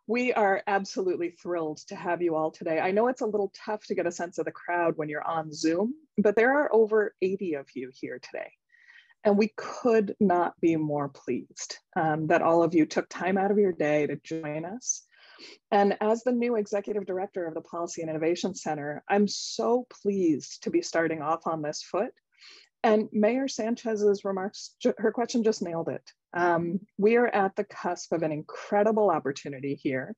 We are absolutely thrilled to have you all today. I know it's a little tough to get a sense of the crowd when you're on Zoom, but there are over 80 of you here today. And we could not be more pleased that all of you took time out of your day to join us. And as the new executive director of the Policy and Innovation Center, I'm so pleased to be starting off on this foot. And Mayor Sanchez's remarks, her question just nailed it. We are at the cusp of an incredible opportunity here.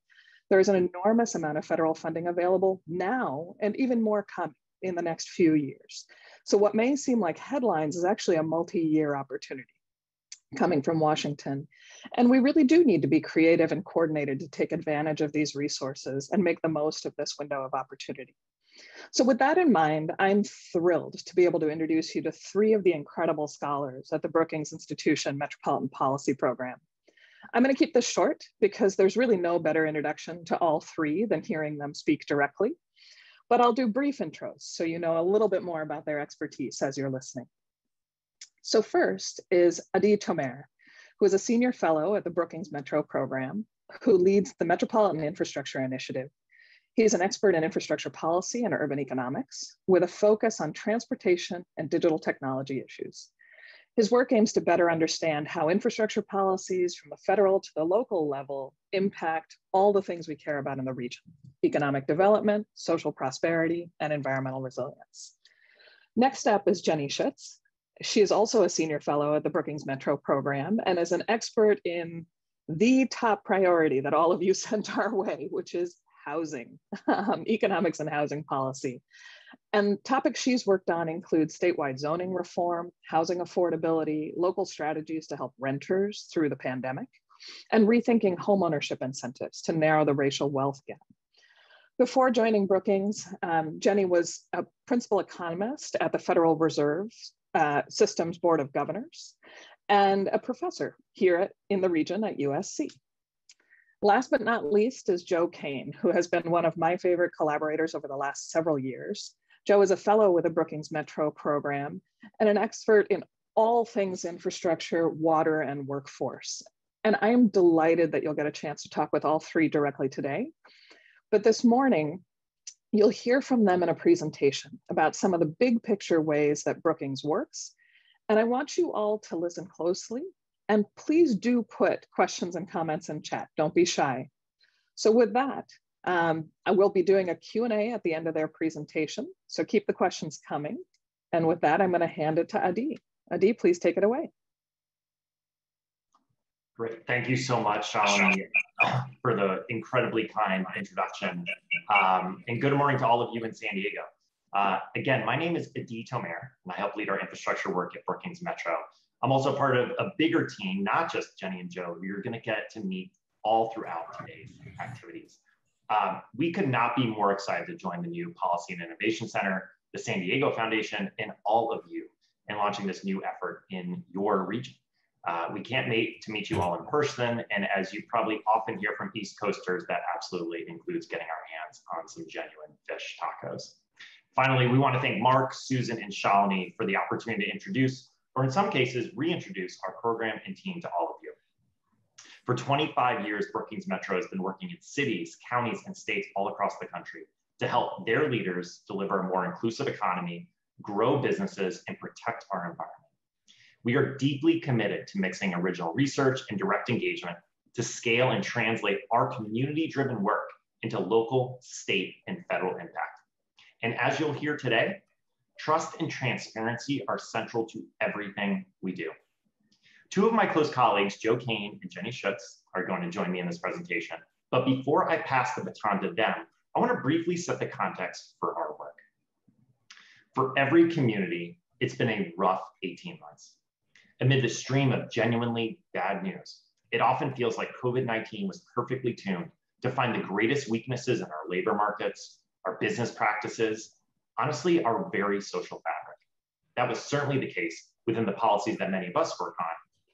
There's an enormous amount of federal funding available now, and even more coming in the next few years. So what may seem like headlines is actually a multi-year opportunity coming from Washington. And we really do need to be creative and coordinated to take advantage of these resources and make the most of this window of opportunity. So with that in mind, I'm thrilled to be able to introduce you to three of the incredible scholars at the Brookings Institution Metropolitan Policy Program. I'm going to keep this short because there's really no better introduction to all three than hearing them speak directly. But I'll do brief intros so you know a little bit more about their expertise as you're listening. So first is Adi Tomer, who is a senior fellow at the Brookings Metro Program, who leads the Metropolitan Infrastructure Initiative. He's an expert in infrastructure policy and urban economics with a focus on transportation and digital technology issues. His work aims to better understand how infrastructure policies from the federal to the local level impact all the things we care about in the region: economic development, social prosperity, and environmental resilience. Next up is Jenny Schutz. She is also a senior fellow at the Brookings Metro Program and is an expert in the top priority that all of you sent our way, which is housing, economics and housing policy. And topics she's worked on include statewide zoning reform, housing affordability, local strategies to help renters through the pandemic, and rethinking homeownership incentives to narrow the racial wealth gap. Before joining Brookings, Jenny was a principal economist at the Federal Reserve Systems Board of Governors and a professor here in the region at USC. Last but not least is Joe Kane, who has been one of my favorite collaborators over the last several years. Joe is a fellow with the Brookings Metro Program and an expert in all things infrastructure, water, and workforce. And I am delighted that you'll get a chance to talk with all three directly today. But this morning, you'll hear from them in a presentation about some of the big picture ways that Brookings works. And I want you all to listen closely. And please do put questions and comments in chat. Don't be shy. So with that, I will be doing a Q&A at the end of their presentation. So keep the questions coming. And with that, I'm going to hand it to Adi. Adi, please take it away. Great. Thank you so much, Shalini, for the incredibly kind introduction. And good morning to all of you in San Diego. Again, my name is Adi Tomer, and I help lead our infrastructure work at Brookings Metro. I'm also part of a bigger team, not just Jenny and Joe, who you're going to get to meet all throughout today's activities. We could not be more excited to join the new Policy and Innovation Center, the San Diego Foundation, and all of you in launching this new effort in your region. We can't wait to meet you all in person, and as you probably often hear from East Coasters, that absolutely includes getting our hands on some genuine fish tacos. Finally, we want to thank Mark, Susan, and Shalini for the opportunity to introduce, or in some cases, reintroduce our program and team to all of you. For 25 years, Brookings Metro has been working in cities, counties, and states all across the country to help their leaders deliver a more inclusive economy, grow businesses, and protect our environment. We are deeply committed to mixing original research and direct engagement to scale and translate our community-driven work into local, state, and federal impact. And as you'll hear today, trust and transparency are central to everything we do. Two of my close colleagues, Joe Kane and Jenny Schutz, are going to join me in this presentation. But before I pass the baton to them, I want to briefly set the context for our work. For every community, it's been a rough 18 months. Amid the stream of genuinely bad news, it often feels like COVID-19 was perfectly tuned to find the greatest weaknesses in our labor markets, our business practices, honestly, our very social fabric. That was certainly the case within the policies that many of us work on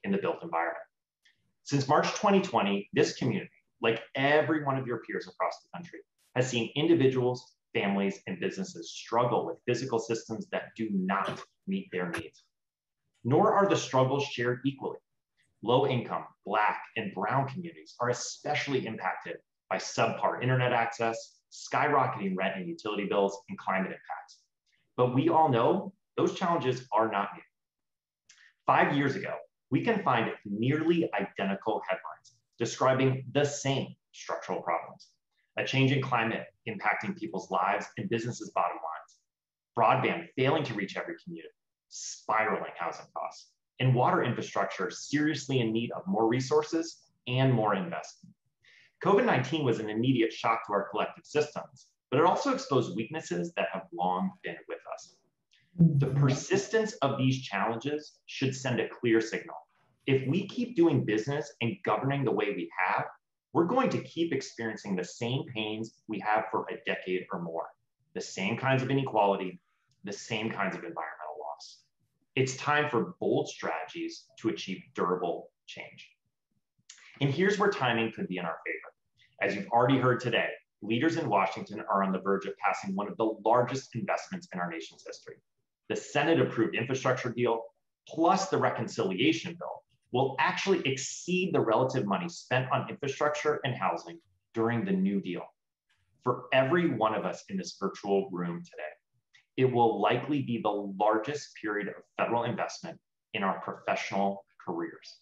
in the built environment. Since March 2020, this community, like every one of your peers across the country, has seen individuals, families, and businesses struggle with physical systems that do not meet their needs. Nor are the struggles shared equally. Low income, Black, and Brown communities are especially impacted by subpar internet access, skyrocketing rent and utility bills, and climate impacts. But we all know those challenges are not new. 5 years ago, we can find nearly identical headlines describing the same structural problems: a changing climate impacting people's lives and businesses' bottom lines, broadband failing to reach every community, spiraling housing costs, and water infrastructure seriously in need of more resources and more investment. COVID-19 was an immediate shock to our collective systems, but it also exposed weaknesses that have long been with us. The persistence of these challenges should send a clear signal. If we keep doing business and governing the way we have, we're going to keep experiencing the same pains we have for a decade or more, the same kinds of inequality, the same kinds of environmental loss. It's time for bold strategies to achieve durable change. And here's where timing could be in our favor. As you've already heard today, leaders in Washington are on the verge of passing one of the largest investments in our nation's history. The Senate-approved infrastructure deal, plus the reconciliation bill, will actually exceed the relative money spent on infrastructure and housing during the New Deal. For every one of us in this virtual room today, it will likely be the largest period of federal investment in our professional careers.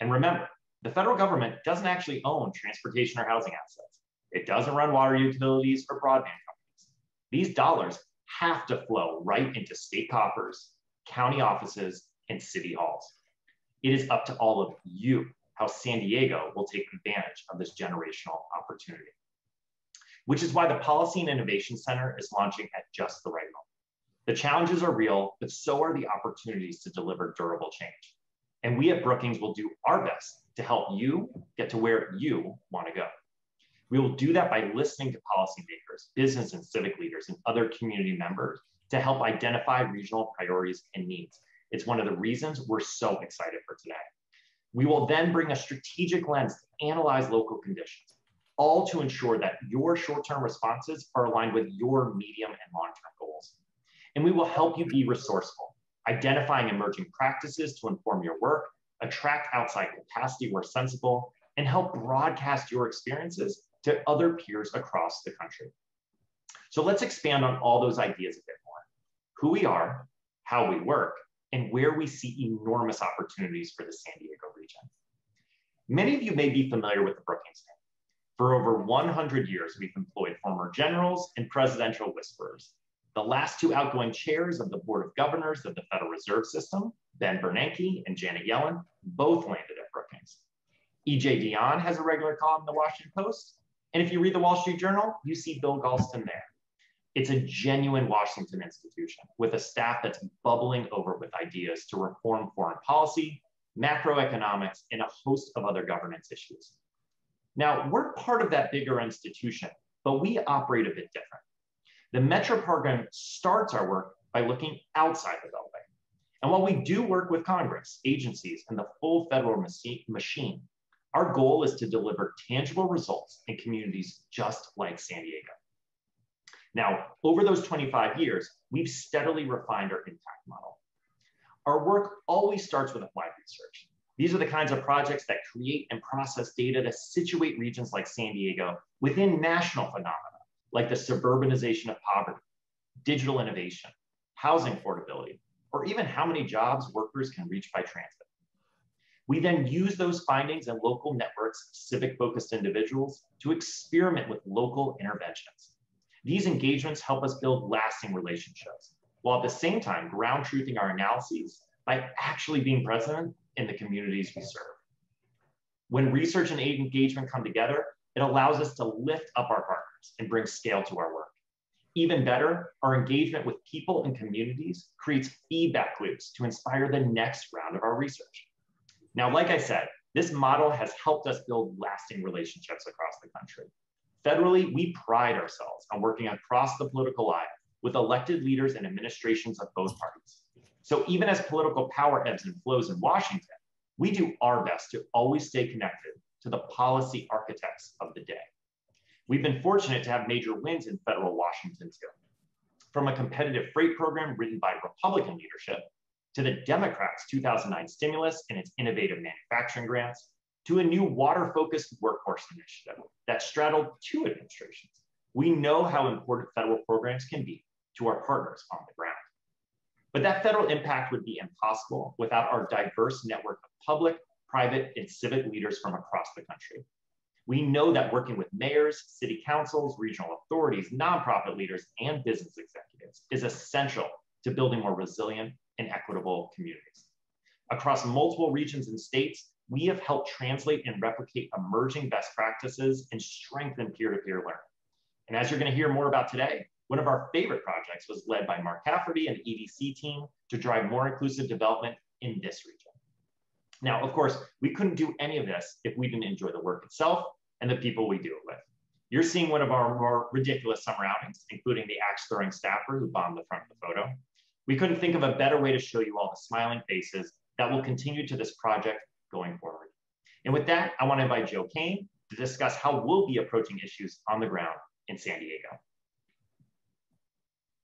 And remember, the federal government doesn't actually own transportation or housing assets. It doesn't run water utilities or broadband companies. These dollars have to flow right into state coffers, county offices, and city halls. It is up to all of you how San Diego will take advantage of this generational opportunity, which is why the Policy and Innovation Center is launching at just the right moment. The challenges are real, but so are the opportunities to deliver durable change. And we at Brookings will do our best to help you get to where you want to go. We will do that by listening to policymakers, business and civic leaders, and other community members to help identify regional priorities and needs. It's one of the reasons we're so excited for today. We will then bring a strategic lens to analyze local conditions, all to ensure that your short-term responses are aligned with your medium and long-term goals. And we will help you be resourceful, identifying emerging practices to inform your work, attract outside capacity where sensible, and help broadcast your experiences to other peers across the country. So let's expand on all those ideas a bit more: who we are, how we work, and where we see enormous opportunities for the San Diego region. Many of you may be familiar with the Brookings name. For over 100 years, we've employed former generals and presidential whisperers. The last two outgoing chairs of the Board of Governors of the Federal Reserve System, Ben Bernanke and Janet Yellen, both landed at Brookings. E.J. Dionne has a regular column in the Washington Post. And if you read the Wall Street Journal, you see Bill Galston there. It's a genuine Washington institution with a staff that's bubbling over with ideas to reform foreign policy, macroeconomics, and a host of other governance issues. Now, we're part of that bigger institution, but we operate a bit different. The Metro program starts our work by looking outside the Beltway. And while we do work with Congress, agencies, and the full federal machine, our goal is to deliver tangible results in communities just like San Diego. Now, over those 25 years, we've steadily refined our impact model. Our work always starts with applied research. These are the kinds of projects that create and process data to situate regions like San Diego within national phenomena, like the suburbanization of poverty, digital innovation, housing affordability, or even how many jobs workers can reach by transit. We then use those findings and local networks of civic-focused individuals to experiment with local interventions. These engagements help us build lasting relationships, while at the same time ground truthing our analyses by actually being present in the communities we serve. When research and aid engagement come together, it allows us to lift up our partners and bring scale to our work. Even better, our engagement with people and communities creates feedback loops to inspire the next round of our research. Now, like I said, this model has helped us build lasting relationships across the country. Federally, we pride ourselves on working across the political aisle with elected leaders and administrations of both parties. So even as political power ebbs and flows in Washington, we do our best to always stay connected to the policy architects of the day. We've been fortunate to have major wins in federal Washington too. From a competitive freight program written by Republican leadership, to the Democrats' 2009 stimulus and its innovative manufacturing grants, to a new water-focused workforce initiative that straddled two administrations. We know how important federal programs can be to our partners on the ground. But that federal impact would be impossible without our diverse network of public, private, and civic leaders from across the country. We know that working with mayors, city councils, regional authorities, nonprofit leaders, and business executives is essential to building more resilient and equitable communities. Across multiple regions and states, we have helped translate and replicate emerging best practices and strengthen peer-to-peer learning. And as you're going to hear more about today, one of our favorite projects was led by Mark Cafferty and the EDC team to drive more inclusive development in this region. Now, of course, we couldn't do any of this if we didn't enjoy the work itself and the people we do it with. You're seeing one of our more ridiculous summer outings, including the axe-throwing staffer who bombed the front of the photo. We couldn't think of a better way to show you all the smiling faces that will continue to this project going forward. And with that, I want to invite Joe Kane to discuss how we'll be approaching issues on the ground in San Diego.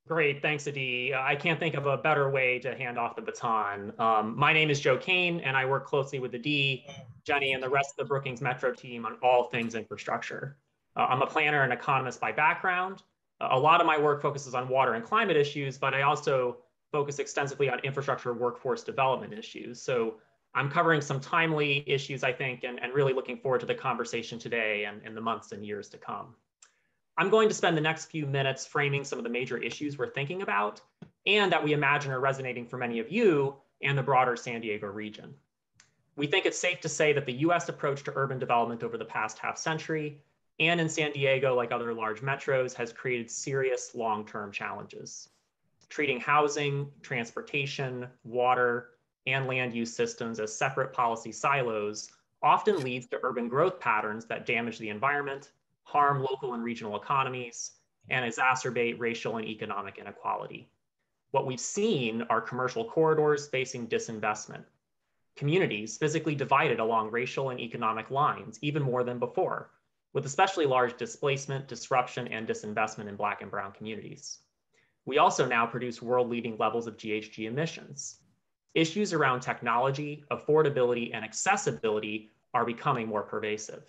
Great, thanks, Adi. I can't think of a better way to hand off the baton. My name is Joe Kane, and I work closely with Adi, Jenny, and the rest of the Brookings Metro team on all things infrastructure. I'm a planner and economist by background. A lot of my work focuses on water and climate issues, but I also focus extensively on infrastructure workforce development issues. So I'm covering some timely issues, I think, and really looking forward to the conversation today and in the months and years to come. I'm going to spend the next few minutes framing some of the major issues we're thinking about and that we imagine are resonating for many of you and the broader San Diego region. We think it's safe to say that the US approach to urban development over the past half century and in San Diego, like other large metros, has created serious long-term challenges. Treating housing, transportation, water, and land use systems as separate policy silos often leads to urban growth patterns that damage the environment, harm local and regional economies, and exacerbate racial and economic inequality. What we've seen are commercial corridors facing disinvestment, communities physically divided along racial and economic lines, even more than before, with especially large displacement, disruption, and disinvestment in Black and Brown communities. We also now produce world-leading levels of GHG emissions. Issues around technology, affordability, and accessibility are becoming more pervasive.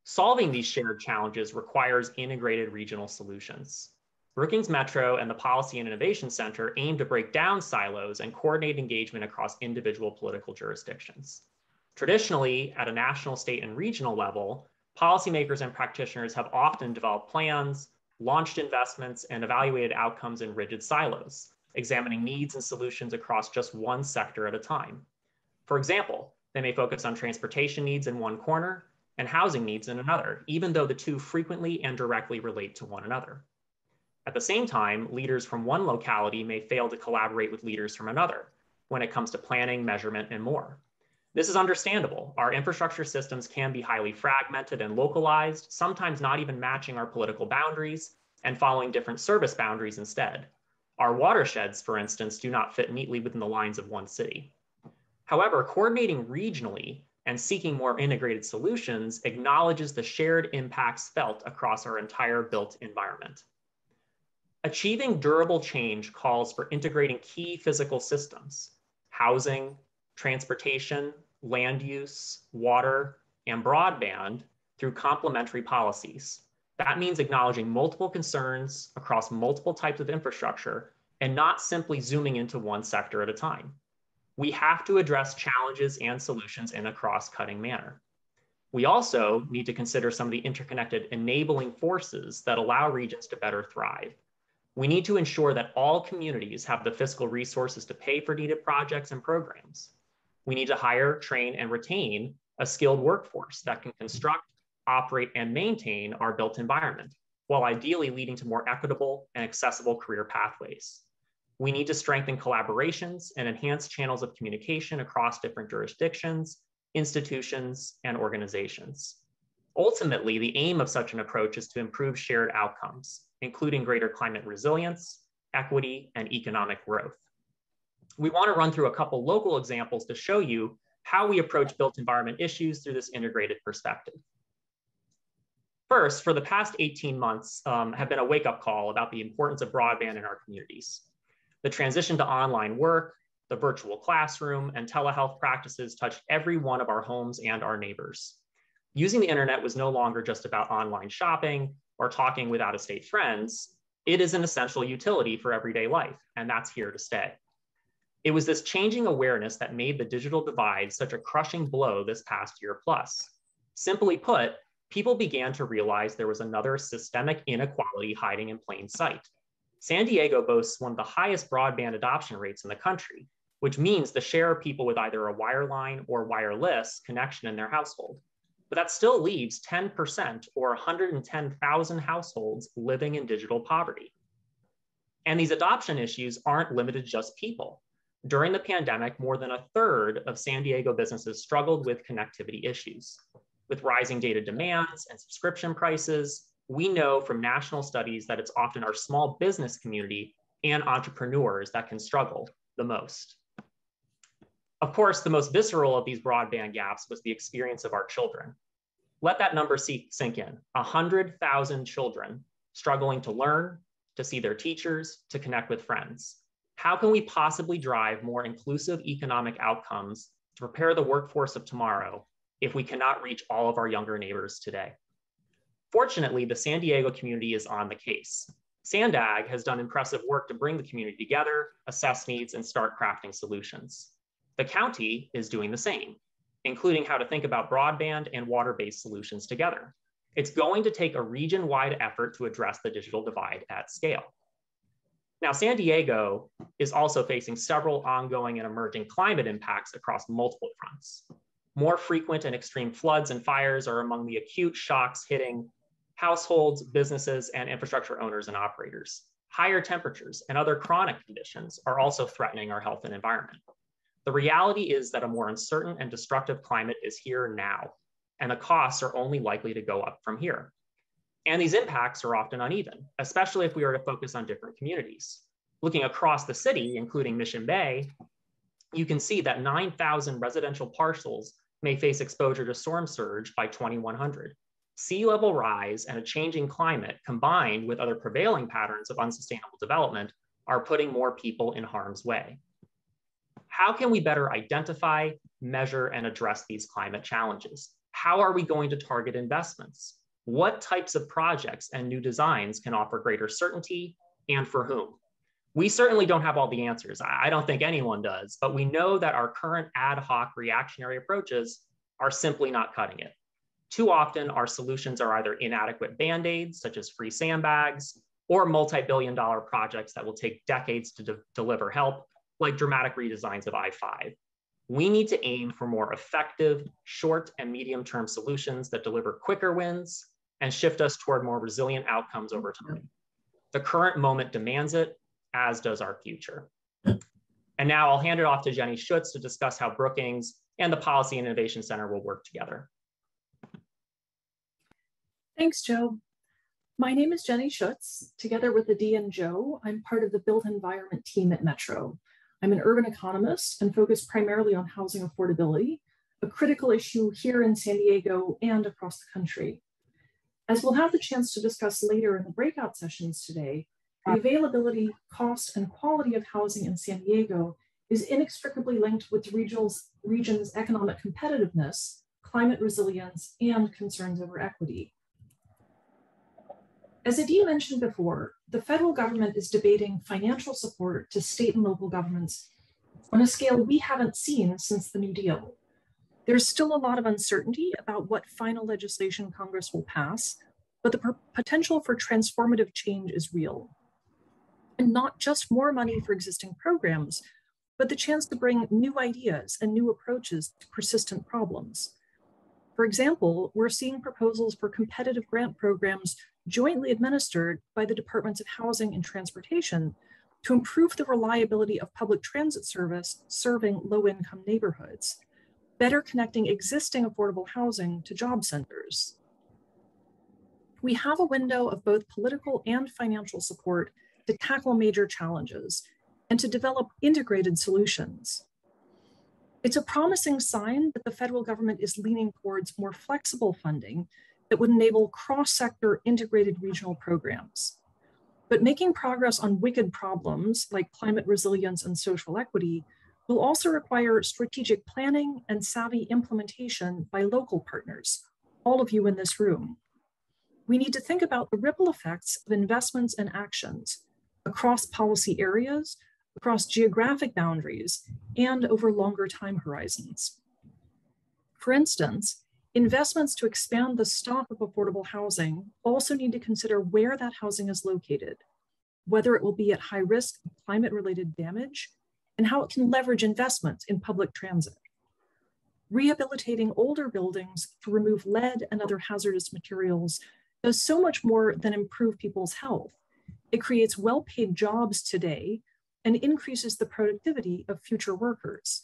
Solving these shared challenges requires integrated regional solutions. Brookings Metro and the Policy and Innovation Center aim to break down silos and coordinate engagement across individual political jurisdictions. Traditionally, at a national, state, and regional level, policymakers and practitioners have often developed plans, launched investments, and evaluated outcomes in rigid silos, examining needs and solutions across just one sector at a time. For example, they may focus on transportation needs in one corner and housing needs in another, even though the two frequently and directly relate to one another. At the same time, leaders from one locality may fail to collaborate with leaders from another when it comes to planning, measurement, and more. This is understandable. Our infrastructure systems can be highly fragmented and localized, sometimes not even matching our political boundaries and following different service boundaries instead. Our watersheds, for instance, do not fit neatly within the lines of one city. However, coordinating regionally and seeking more integrated solutions acknowledges the shared impacts felt across our entire built environment. Achieving durable change calls for integrating key physical systems, housing, transportation, land use, water, and broadband through complementary policies. That means acknowledging multiple concerns across multiple types of infrastructure and not simply zooming into one sector at a time. We have to address challenges and solutions in a cross-cutting manner. We also need to consider some of the interconnected enabling forces that allow regions to better thrive. We need to ensure that all communities have the fiscal resources to pay for needed projects and programs. We need to hire, train, and retain a skilled workforce that can construct, operate, and maintain our built environment, while ideally leading to more equitable and accessible career pathways. We need to strengthen collaborations and enhance channels of communication across different jurisdictions, institutions, and organizations. Ultimately, the aim of such an approach is to improve shared outcomes, including greater climate resilience, equity, and economic growth. We want to run through a couple local examples to show you how we approach built environment issues through this integrated perspective. First, for the past 18 months have been a wake-up call about the importance of broadband in our communities. The transition to online work, The virtual classroom and telehealth practices touched every one of our homes and our neighbors. Using the internet was no longer just about online shopping or talking with out-of-state friends. It is an essential utility for everyday life, and that's here to stay. It was this changing awareness that made the digital divide such a crushing blow this past year plus. Simply put, people began to realize there was another systemic inequality hiding in plain sight. San Diego boasts one of the highest broadband adoption rates in the country, which means the share of people with either a wireline or wireless connection in their household. But that still leaves 10% or 110,000 households living in digital poverty. And these adoption issues aren't limited to just people. During the pandemic, more than a third of San Diego businesses struggled with connectivity issues. With rising data demands and subscription prices, we know from national studies that it's often our small business community and entrepreneurs that can struggle the most. Of course, the most visceral of these broadband gaps was the experience of our children. Let that number sink in. 100,000 children struggling to learn, to see their teachers, to connect with friends. How can we possibly drive more inclusive economic outcomes to prepare the workforce of tomorrow if we cannot reach all of our younger neighbors today? Fortunately, the San Diego community is on the case. SANDAG has done impressive work to bring the community together, assess needs, and start crafting solutions. The county is doing the same, including how to think about broadband and water-based solutions together. It's going to take a region-wide effort to address the digital divide at scale. Now, San Diego is also facing several ongoing and emerging climate impacts across multiple fronts. More frequent and extreme floods and fires are among the acute shocks hitting households, businesses, and infrastructure owners and operators. Higher temperatures and other chronic conditions are also threatening our health and environment. The reality is that a more uncertain and destructive climate is here now, and the costs are only likely to go up from here. And these impacts are often uneven, especially if we are to focus on different communities. Looking across the city, including Mission Bay, you can see that 9,000 residential parcels may face exposure to storm surge by 2100. Sea level rise and a changing climate combined with other prevailing patterns of unsustainable development are putting more people in harm's way. How can we better identify, measure, and address these climate challenges? How are we going to target investments? What types of projects and new designs can offer greater certainty, and for whom? We certainly don't have all the answers. I don't think anyone does, but we know that our current ad hoc reactionary approaches are simply not cutting it. Too often, our solutions are either inadequate Band-Aids, such as free sandbags, or multi-billion-dollar projects that will take decades to deliver help, like dramatic redesigns of I-5. We need to aim for more effective, short and medium-term solutions that deliver quicker wins and shift us toward more resilient outcomes over time. The current moment demands it, as does our future. And now I'll hand it off to Jenny Schutz to discuss how Brookings and the Policy and Innovation Center will work together. Thanks, Joe. My name is Jenny Schutz. Together with Adi and Joe, I'm part of the Built Environment team at Metro. I'm an urban economist and focus primarily on housing affordability, a critical issue here in San Diego and across the country. As we'll have the chance to discuss later in the breakout sessions today, the availability, cost, and quality of housing in San Diego is inextricably linked with the region's economic competitiveness, climate resilience, and concerns over equity. As Adi mentioned before, the federal government is debating financial support to state and local governments on a scale we haven't seen since the New Deal. There's still a lot of uncertainty about what final legislation Congress will pass, but the potential for transformative change is real. And not just more money for existing programs, but the chance to bring new ideas and new approaches to persistent problems. For example, we're seeing proposals for competitive grant programs jointly administered by the Departments of Housing and Transportation to improve the reliability of public transit service serving low-income neighborhoods, better connecting existing affordable housing to job centers. We have a window of both political and financial support to tackle major challenges and to develop integrated solutions. It's a promising sign that the federal government is leaning towards more flexible funding that would enable cross-sector integrated regional programs. But making progress on wicked problems like climate resilience and social equity will also require strategic planning and savvy implementation by local partners, all of you in this room. We need to think about the ripple effects of investments and actions across policy areas, across geographic boundaries, and over longer time horizons. For instance, investments to expand the stock of affordable housing also need to consider where that housing is located, whether it will be at high risk of climate-related damage, and how it can leverage investments in public transit. Rehabilitating older buildings to remove lead and other hazardous materials does so much more than improve people's health. It creates well-paid jobs today and increases the productivity of future workers.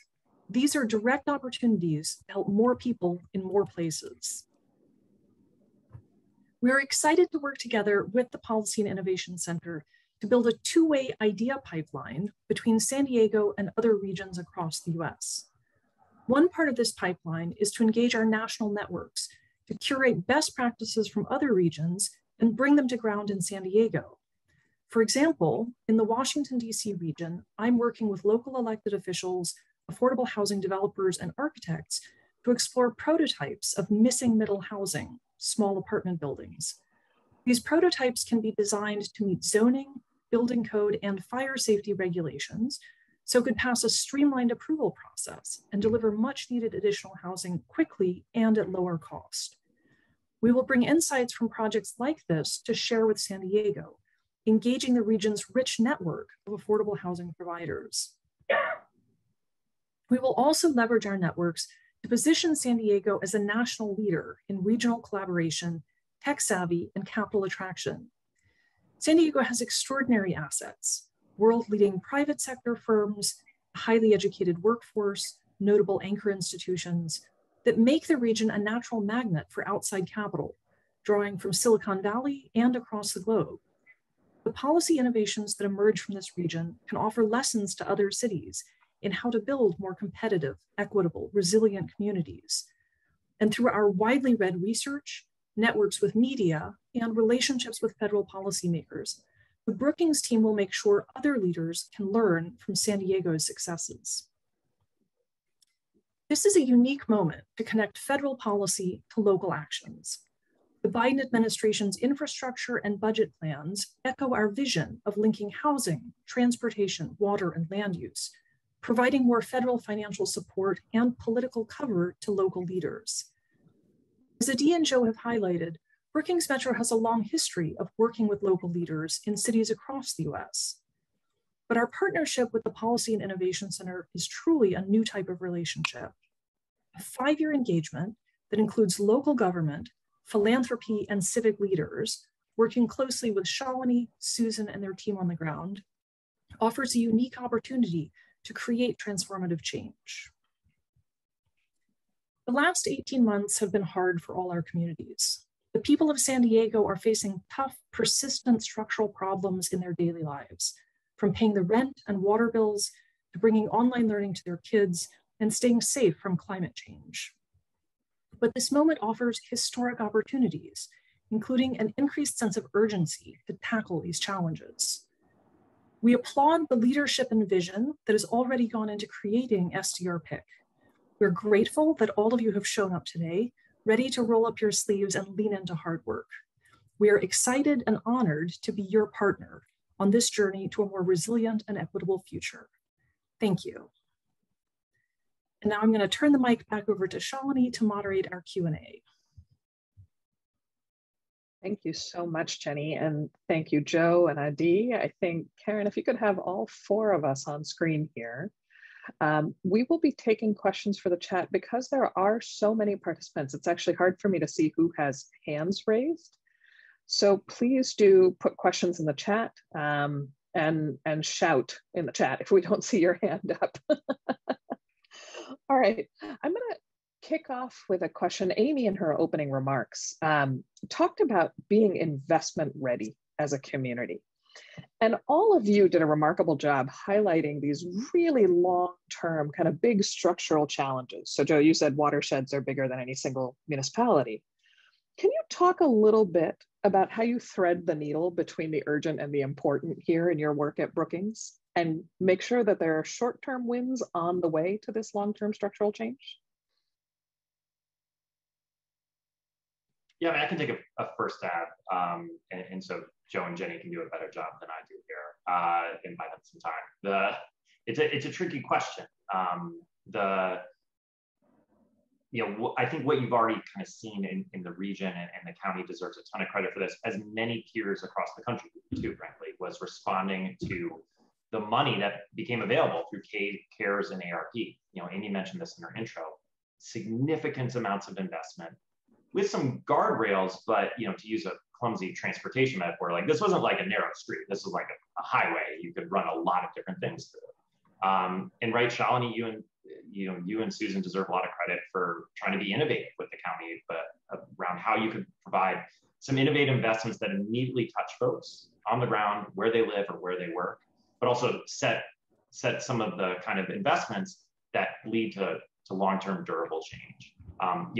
These are direct opportunities to help more people in more places. We are excited to work together with the Policy and Innovation Center to build a two-way idea pipeline between San Diego and other regions across the US. One part of this pipeline is to engage our national networks to curate best practices from other regions and bring them to ground in San Diego. For example, in the Washington, D.C. region, I'm working with local elected officials, affordable housing developers, and architects to explore prototypes of missing middle housing, small apartment buildings. These prototypes can be designed to meet zoning, building code, and fire safety regulations, so could pass a streamlined approval process and deliver much needed additional housing quickly and at lower cost. We will bring insights from projects like this to share with San Diego, engaging the region's rich network of affordable housing providers. We will also leverage our networks to position San Diego as a national leader in regional collaboration, tech savvy, and capital attraction. San Diego has extraordinary assets, world-leading private sector firms, a highly educated workforce, notable anchor institutions that make the region a natural magnet for outside capital, drawing from Silicon Valley and across the globe. The policy innovations that emerge from this region can offer lessons to other cities in how to build more competitive, equitable, resilient communities. And through our widely read research, networks with media, and relationships with federal policymakers, the Brookings team will make sure other leaders can learn from San Diego's successes. This is a unique moment to connect federal policy to local actions. The Biden administration's infrastructure and budget plans echo our vision of linking housing, transportation, water, and land use, providing more federal financial support and political cover to local leaders. As Adi and Joe have highlighted, Brookings Metro has a long history of working with local leaders in cities across the US. But our partnership with the Policy and Innovation Center is truly a new type of relationship. A 5-year engagement that includes local government, philanthropy, and civic leaders, working closely with Shalini, Susan, and their team on the ground, offers a unique opportunity to create transformative change. The last 18 months have been hard for all our communities. The people of San Diego are facing tough, persistent structural problems in their daily lives, from paying the rent and water bills to bringing online learning to their kids and staying safe from climate change. But this moment offers historic opportunities, including an increased sense of urgency to tackle these challenges. We applaud the leadership and vision that has already gone into creating SDR-PIC. We're grateful that all of you have shown up today, ready to roll up your sleeves and lean into hard work. We are excited and honored to be your partner on this journey to a more resilient and equitable future. Thank you. And now I'm going to turn the mic back over to Shalini to moderate our Q&A. Thank you so much, Jenny. And thank you, Joe and Adi. I think, Karen, if you could have all 4 of us on screen here. We will be taking questions for the chat because there are so many participants. It's actually hard for me to see who has hands raised. So please do put questions in the chat and shout in the chat if we don't see your hand up. All right, I'm gonna kick off with a question. Amy, in her opening remarks, talked about being investment ready as a community. And all of you did a remarkable job highlighting these really long-term, kind of big structural challenges. So Joe, you said watersheds are bigger than any single municipality. Can you talk a little bit about how you thread the needle between the urgent and the important here in your work at Brookings? and make sure that there are short-term wins on the way to this long-term structural change? Yeah, I mean, I can take a first stab, and so Joe and Jenny can do a better job than I do here and buy them some time. It's a tricky question. I think what you've already kind of seen in the region and the county deserves a ton of credit for this, as many peers across the country too, frankly, was responding to the money that became available through CARES and ARP. Amy mentioned this in her intro, significant amounts of investment with some guardrails, but to use a clumsy transportation metaphor, like this wasn't like a narrow street. This was like a highway. You could run a lot of different things through. And right, Shalini, you and Susan deserve a lot of credit for trying to be innovative with the county, but around how you could provide some innovative investments that immediately touch folks on the ground where they live or where they work, but also set some of the kind of investments that lead to long-term durable change.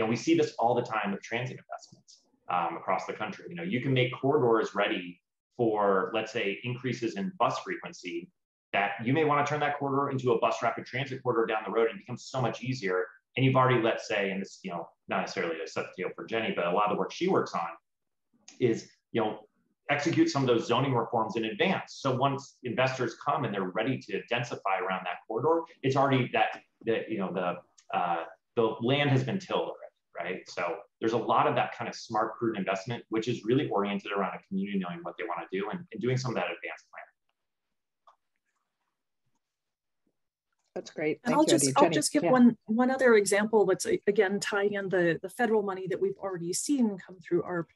We see this all the time with transit investments across the country. You can make corridors ready for, let's say, increases in bus frequency, that you may want to turn that corridor into a bus rapid transit corridor down the road, and it becomes so much easier. And you've already, let's say, and this, not necessarily a substitute for Jenny, but a lot of the work she works on is, execute some of those zoning reforms in advance. So once investors come and they're ready to densify around that corridor, it's already the land has been tilled already, right? So there's a lot of that kind of smart, prudent investment, which is really oriented around a community knowing what they want to do and doing some of that advanced planning. That's great. And I'll just give one other example that's, again, tying in the federal money that we've already seen come through ARP.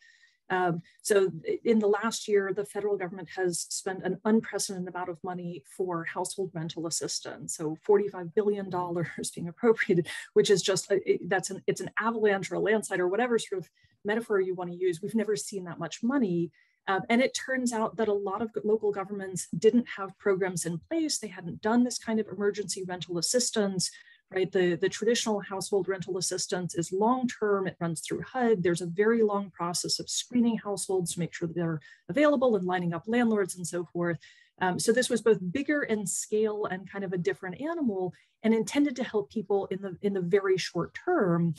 So in the last year, the federal government has spent an unprecedented amount of money for household rental assistance. So $45 billion being appropriated, which is just, it's an avalanche or a landslide or whatever sort of metaphor you want to use. We've never seen that much money. And it turns out that a lot of local governments didn't have programs in place. They hadn't done this kind of emergency rental assistance, right? The traditional household rental assistance is long-term. It runs through HUD. There's a very long process of screening households to make sure that they're available and lining up landlords and so forth. So this was both bigger in scale and kind of a different animal, and intended to help people in the very short term.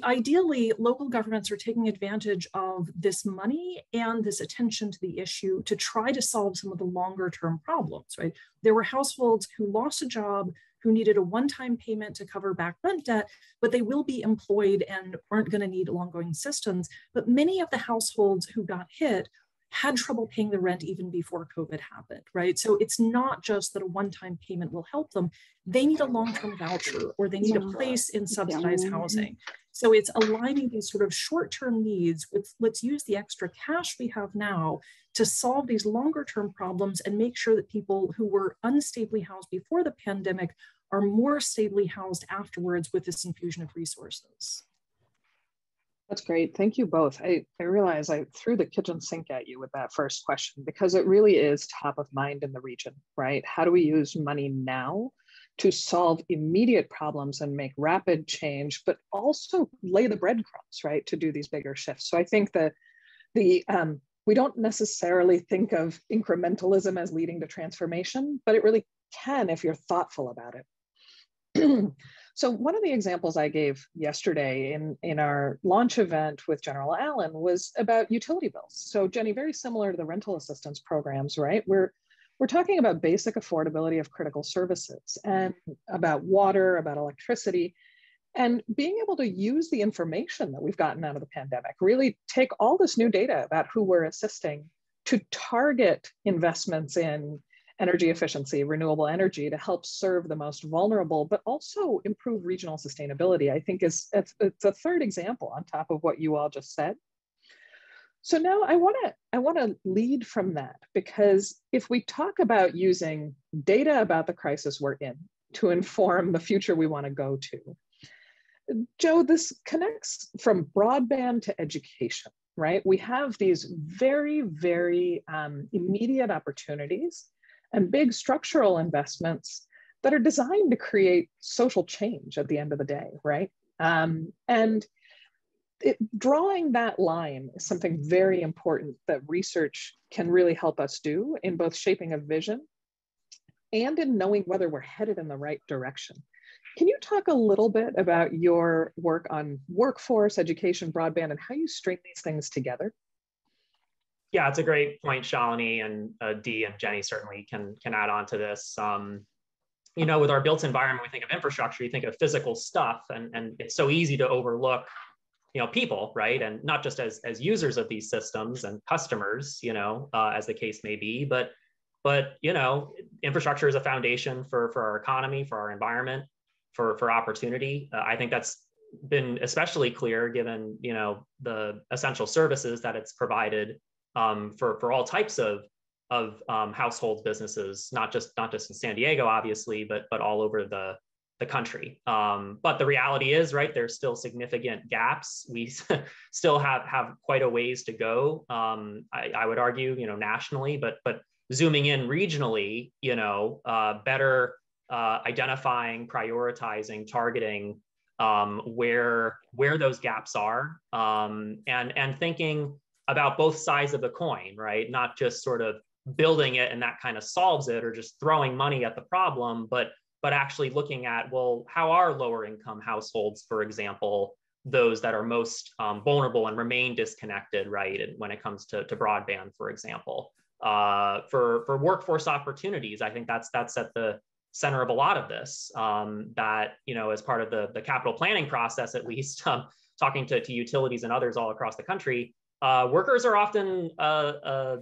Ideally, local governments are taking advantage of this money and this attention to the issue to try to solve some of the longer term problems, right? There were households who lost a job, who needed a one-time payment to cover back rent debt, but they will be employed and aren't going to need ongoing assistance. But many of the households who got hit had trouble paying the rent even before COVID happened, right? So it's not just that a one-time payment will help them. They need a long-term voucher, or they need a place in subsidized housing. So it's aligning these sort of short-term needs with, let's use the extra cash we have now to solve these longer-term problems and make sure that people who were unstably housed before the pandemic are more stably housed afterwards with this infusion of resources. That's great. Thank you both. I realize I threw the kitchen sink at you with that first question, because it really is top of mind in the region, right? How do we use money now to solve immediate problems and make rapid change, but also lay the breadcrumbs, right, to do these bigger shifts? So I think that we don't necessarily think of incrementalism as leading to transformation, but it really can if you're thoughtful about it. So one of the examples I gave yesterday in our launch event with General Allen was about utility bills. So Jenny, very similar to the rental assistance programs, right? We're talking about basic affordability of critical services and about water, about electricity, and being able to use the information that we've gotten out of the pandemic, really take all this new data about who we're assisting to target investments in energy efficiency, renewable energy, to help serve the most vulnerable, but also improve regional sustainability, I think it's a third example on top of what you all just said. So now I want to lead from that, because if we talk about using data about the crisis we're in to inform the future we want to go to, Joe, this connects from broadband to education, right? We have these very, very immediate opportunities and big structural investments that are designed to create social change at the end of the day, right? Drawing that line is something very important that research can really help us do in both shaping a vision and in knowing whether we're headed in the right direction. Can you talk a little bit about your work on workforce, education, broadband, and how you string these things together? Yeah, it's a great point, Shalini, and Dee and Jenny certainly can add on to this. You know, with our built environment, we think of infrastructure, you think of physical stuff, and it's so easy to overlook, you know, people, right? And not just as users of these systems and customers, you know, as the case may be, but you know, infrastructure is a foundation for our economy, for our environment, for opportunity. I think that's been especially clear given, you know, the essential services that it's provided for all types of households, businesses, not just in San Diego, obviously, but all over the country. But the reality is, right, there's still significant gaps. We still have quite a ways to go. I would argue, you know, nationally, but zooming in regionally, you know, better identifying, prioritizing, targeting where those gaps are, and thinking about both sides of the coin, right? Not just sort of building it and that kind of solves it, or just throwing money at the problem, but actually looking at, well, how are lower income households, for example, those that are most vulnerable and remain disconnected, right? And when it comes to broadband, for example, for workforce opportunities, I think that's at the center of a lot of this, that, you know, as part of the capital planning process, at least, talking to utilities and others all across the country, workers are often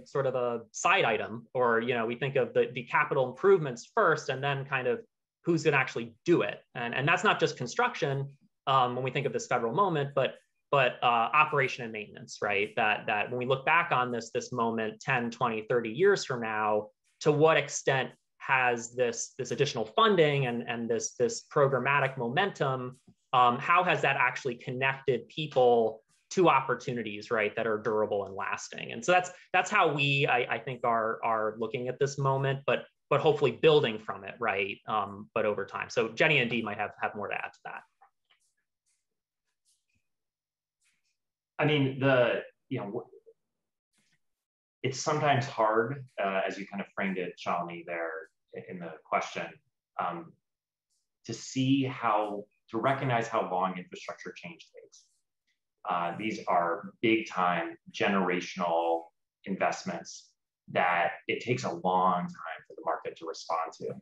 sort of a side item, or, you know, we think of the capital improvements first, and then kind of who's going to actually do it. And that's not just construction when we think of this federal moment, but operation and maintenance, right? That when we look back on this moment 10, 20, 30 years from now, to what extent has this additional funding and this programmatic momentum, how has that actually connected people to opportunities, right, that are durable and lasting? And so that's how we, I think, are looking at this moment, but hopefully building from it, right, but over time. So Jenny and Dee might have more to add to that. I mean, you know, it's sometimes hard, as you kind of framed it, Shalini, there in the question, to recognize how long infrastructure change takes. These are big time generational investments that it takes a long time for the market to respond to.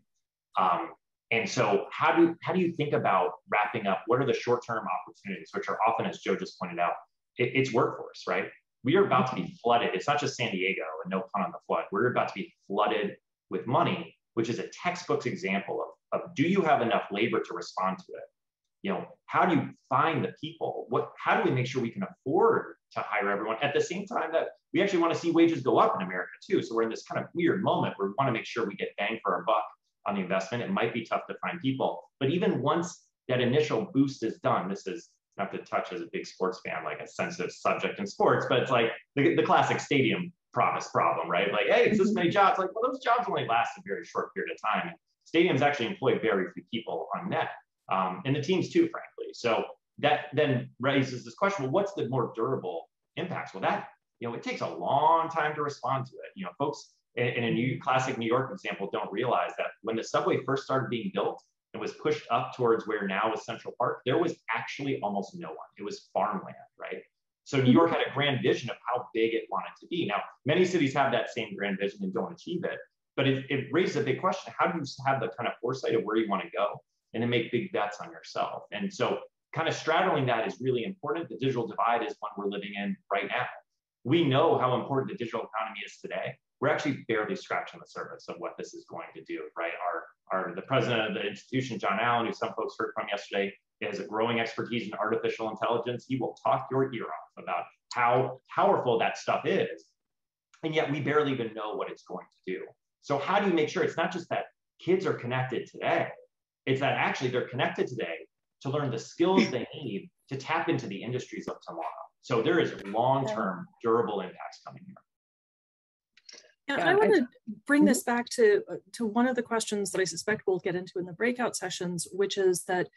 And so how do you think about wrapping up? What are the short-term opportunities, which are often, as Joe just pointed out, it's workforce, right? We are about to be flooded. It's not just San Diego, and no pun on the flood. We're about to be flooded with money, which is a textbook example of do you have enough labor to respond to it? You know, how do you find the people? How do we make sure we can afford to hire everyone at the same time that we actually want to see wages go up in America too? So we're in this kind of weird moment where we want to make sure we get bang for our buck on the investment. It might be tough to find people, but even once that initial boost is done, this is not to touch as a big sports fan, like a sensitive subject in sports, but it's like the classic stadium promise problem, right? Like, hey, it's this many jobs. Like, well, those jobs only last a very short period of time. And stadiums actually employ very few people on net. And the teams too, frankly. So that then raises this question, well, what's the more durable impacts? Well, that, you know, it takes a long time to respond to it. You know, folks in a classic New York example don't realize that when the subway first started being built and was pushed up towards where now is Central Park, there was actually almost no one. It was farmland, right? So New York had a grand vision of how big it wanted to be. Now, many cities have that same grand vision and don't achieve it, but it raises a big question. How do you have the kind of foresight of where you want to go and then make big bets on yourself? And so kind of straddling that is really important. The digital divide is one we're living in right now. We know how important the digital economy is today. We're actually barely scratching the surface of what this is going to do, right? The president of the institution, John Allen, who some folks heard from yesterday, has a growing expertise in artificial intelligence. He will talk your ear off about how powerful that stuff is. And yet we barely even know what it's going to do. So how do you make sure it's not just that kids are connected today, it's that actually they're connected today to learn the skills they need to tap into the industries of tomorrow. So there is long-term durable impacts coming here. Yeah, I want to bring this back to one of the questions that I suspect we'll get into in the breakout sessions, which is that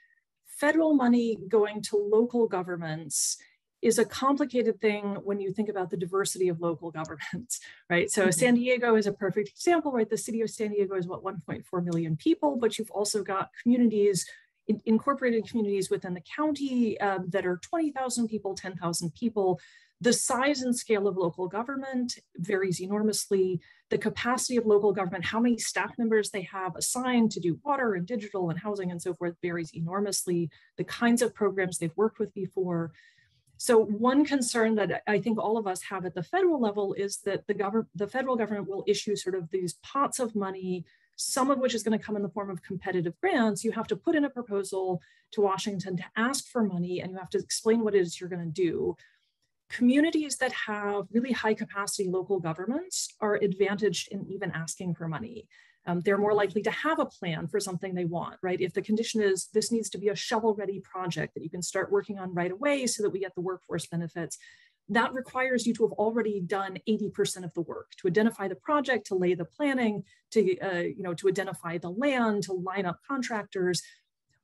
federal money going to local governments is a complicated thing when you think about the diversity of local governments, right? So San Diego is a perfect example, right? The city of San Diego is what, 1.4 million people, but you've also got communities, incorporated communities within the county that are 20,000 people, 10,000 people. The size and scale of local government varies enormously. The capacity of local government, how many staff members they have assigned to do water and digital and housing and so forth, varies enormously. The kinds of programs they've worked with before. So one concern that I think all of us have at the federal level is that the federal government will issue sort of these pots of money, some of which is going to come in the form of competitive grants. You have to put in a proposal to Washington to ask for money, and you have to explain what it is you're going to do. Communities that have really high capacity local governments are advantaged in even asking for money. They're more likely to have a plan for something they want, right? If the condition is this needs to be a shovel-ready project that you can start working on right away so that we get the workforce benefits, that requires you to have already done 80% of the work, to identify the project, to lay the planning, to identify the land, to line up contractors.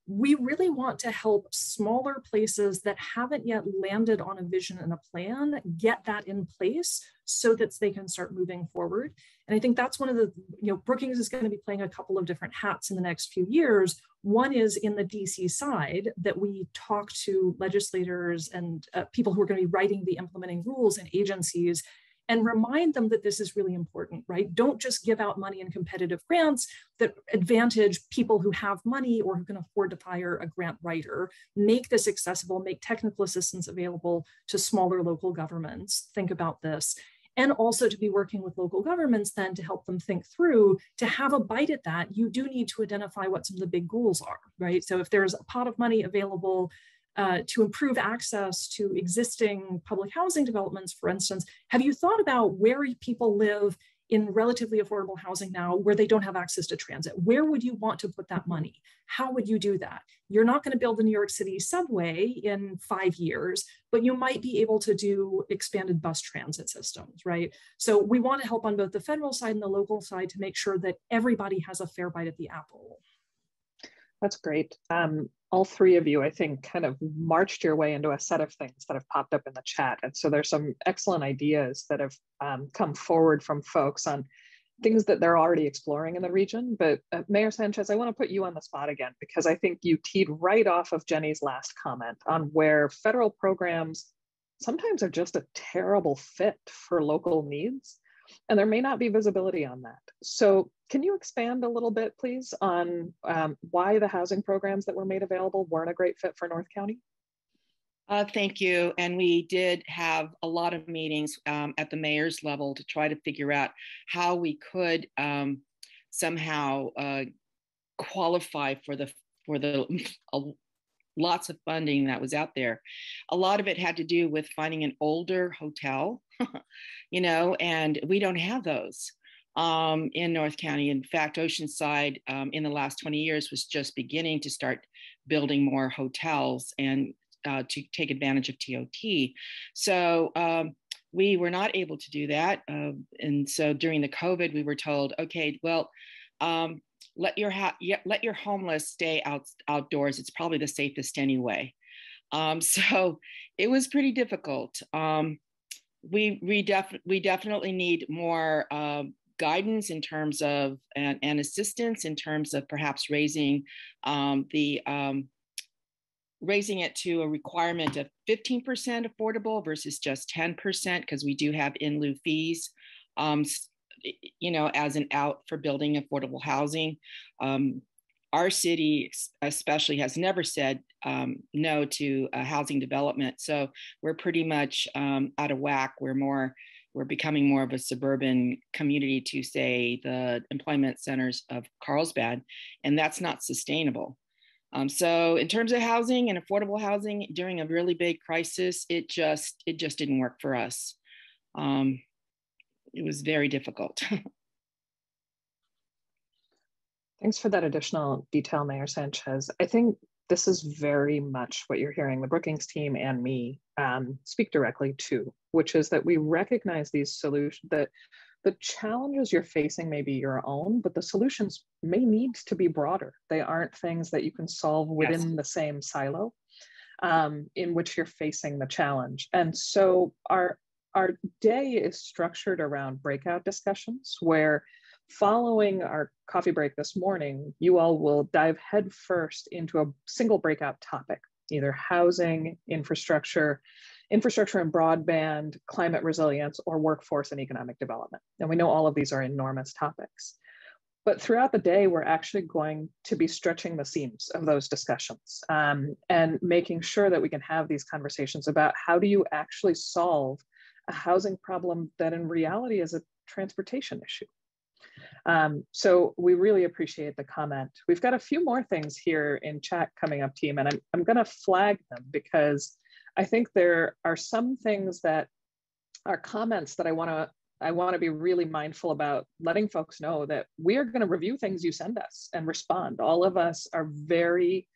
We really want to help smaller places that haven't yet landed on a vision and a plan get that in place so that they can start moving forward. And I think that's one of the, Brookings is going to be playing a couple of different hats in the next few years. One is in the DC side, that we talk to legislators and people who are going to be writing the implementing rules and agencies and remind them that this is really important, right? Don't just give out money in competitive grants that advantage people who have money or who can afford to hire a grant writer. Make this accessible, make technical assistance available to smaller local governments. Think about this. And also to be working with local governments then to help them think through, to have a bite at that, you do need to identify what some of the big goals are, right? So if there's a pot of money available to improve access to existing public housing developments, for instance, have you thought about where people live in relatively affordable housing now where they don't have access to transit? Where would you want to put that money? How would you do that? You're not going to build the New York City subway in 5 years, but you might be able to do expanded bus transit systems, right? So we want to help on both the federal side and the local side to make sure that everybody has a fair bite at the apple. That's great. All three of you, I think, kind of marched your way into a set of things that have popped up in the chat. And so there's some excellent ideas that have come forward from folks on things that they're already exploring in the region. But Mayor Sanchez, I want to put you on the spot again, because I think you teed right off of Jenny's last comment on where federal programs sometimes are just a terrible fit for local needs. And there may not be visibility on that. So can you expand a little bit, please, on why the housing programs that were made available weren't a great fit for North County? Thank you. And we did have a lot of meetings at the mayor's level to try to figure out how we could somehow qualify for the lots of funding that was out there. A lot of it had to do with finding an older hotel, and we don't have those in North County. In fact, Oceanside in the last 20 years was just beginning to start building more hotels and to take advantage of TOT. So we were not able to do that. And so during the COVID, we were told, okay, well, let your homeless stay outdoors. It's probably the safest anyway. So it was pretty difficult. We definitely need more guidance in terms of and assistance in terms of perhaps raising raising it to a requirement of 15% affordable versus just 10%, because we do have in lieu fees, as an out for building affordable housing. Our city especially has never said no to housing development. So we're pretty much out of whack. We're becoming more of a suburban community to, say, the employment centers of Carlsbad, and that's not sustainable. So in terms of housing and affordable housing during a really big crisis, it just didn't work for us. It was very difficult. Thanks for that additional detail, Mayor Sanchez. I think this is very much what you're hearing the Brookings team and me speak directly to, which is that we recognize these solutions, that the challenges you're facing may be your own, but the solutions may need to be broader. They aren't things that you can solve within the same silo. in which you're facing the challenge. And so our day is structured around breakout discussions where, following our coffee break this morning, you all will dive headfirst into a single breakout topic, either housing, infrastructure and broadband, climate resilience, or workforce and economic development. And we know all of these are enormous topics. But throughout the day, we're actually going to be stretching the seams of those discussions and making sure that we can have these conversations about how do you actually solve a housing problem that in reality is a transportation issue. So we really appreciate the comment. We've got a few more things here in chat coming up, team, and I'm going to flag them because I think there are some things that are comments that I want to be really mindful about letting folks know that we are going to review things you send us and respond. All of us are very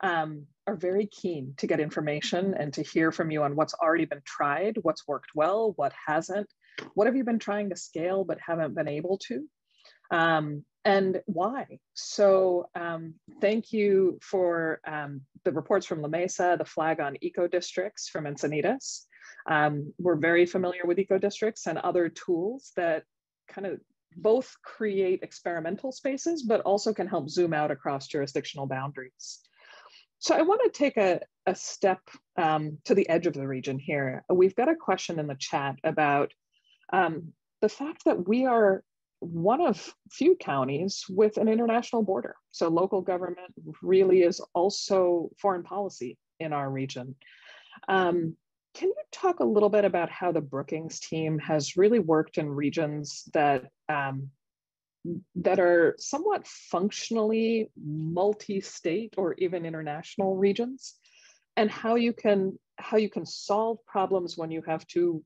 keen to get information and to hear from you on what's already been tried, what's worked well, what hasn't, what have you been trying to scale but haven't been able to. And why. So thank you for the reports from La Mesa, the flag on eco districts from Encinitas. We're very familiar with eco districts and other tools that kind of both create experimental spaces, but also can help zoom out across jurisdictional boundaries. So I want to take a step to the edge of the region here. We've got a question in the chat about the fact that we are one of few counties with an international border. So local government really is also foreign policy in our region. Can you talk a little bit about how the Brookings team has really worked in regions that that are somewhat functionally multi-state or even international regions, and how you can solve problems when you have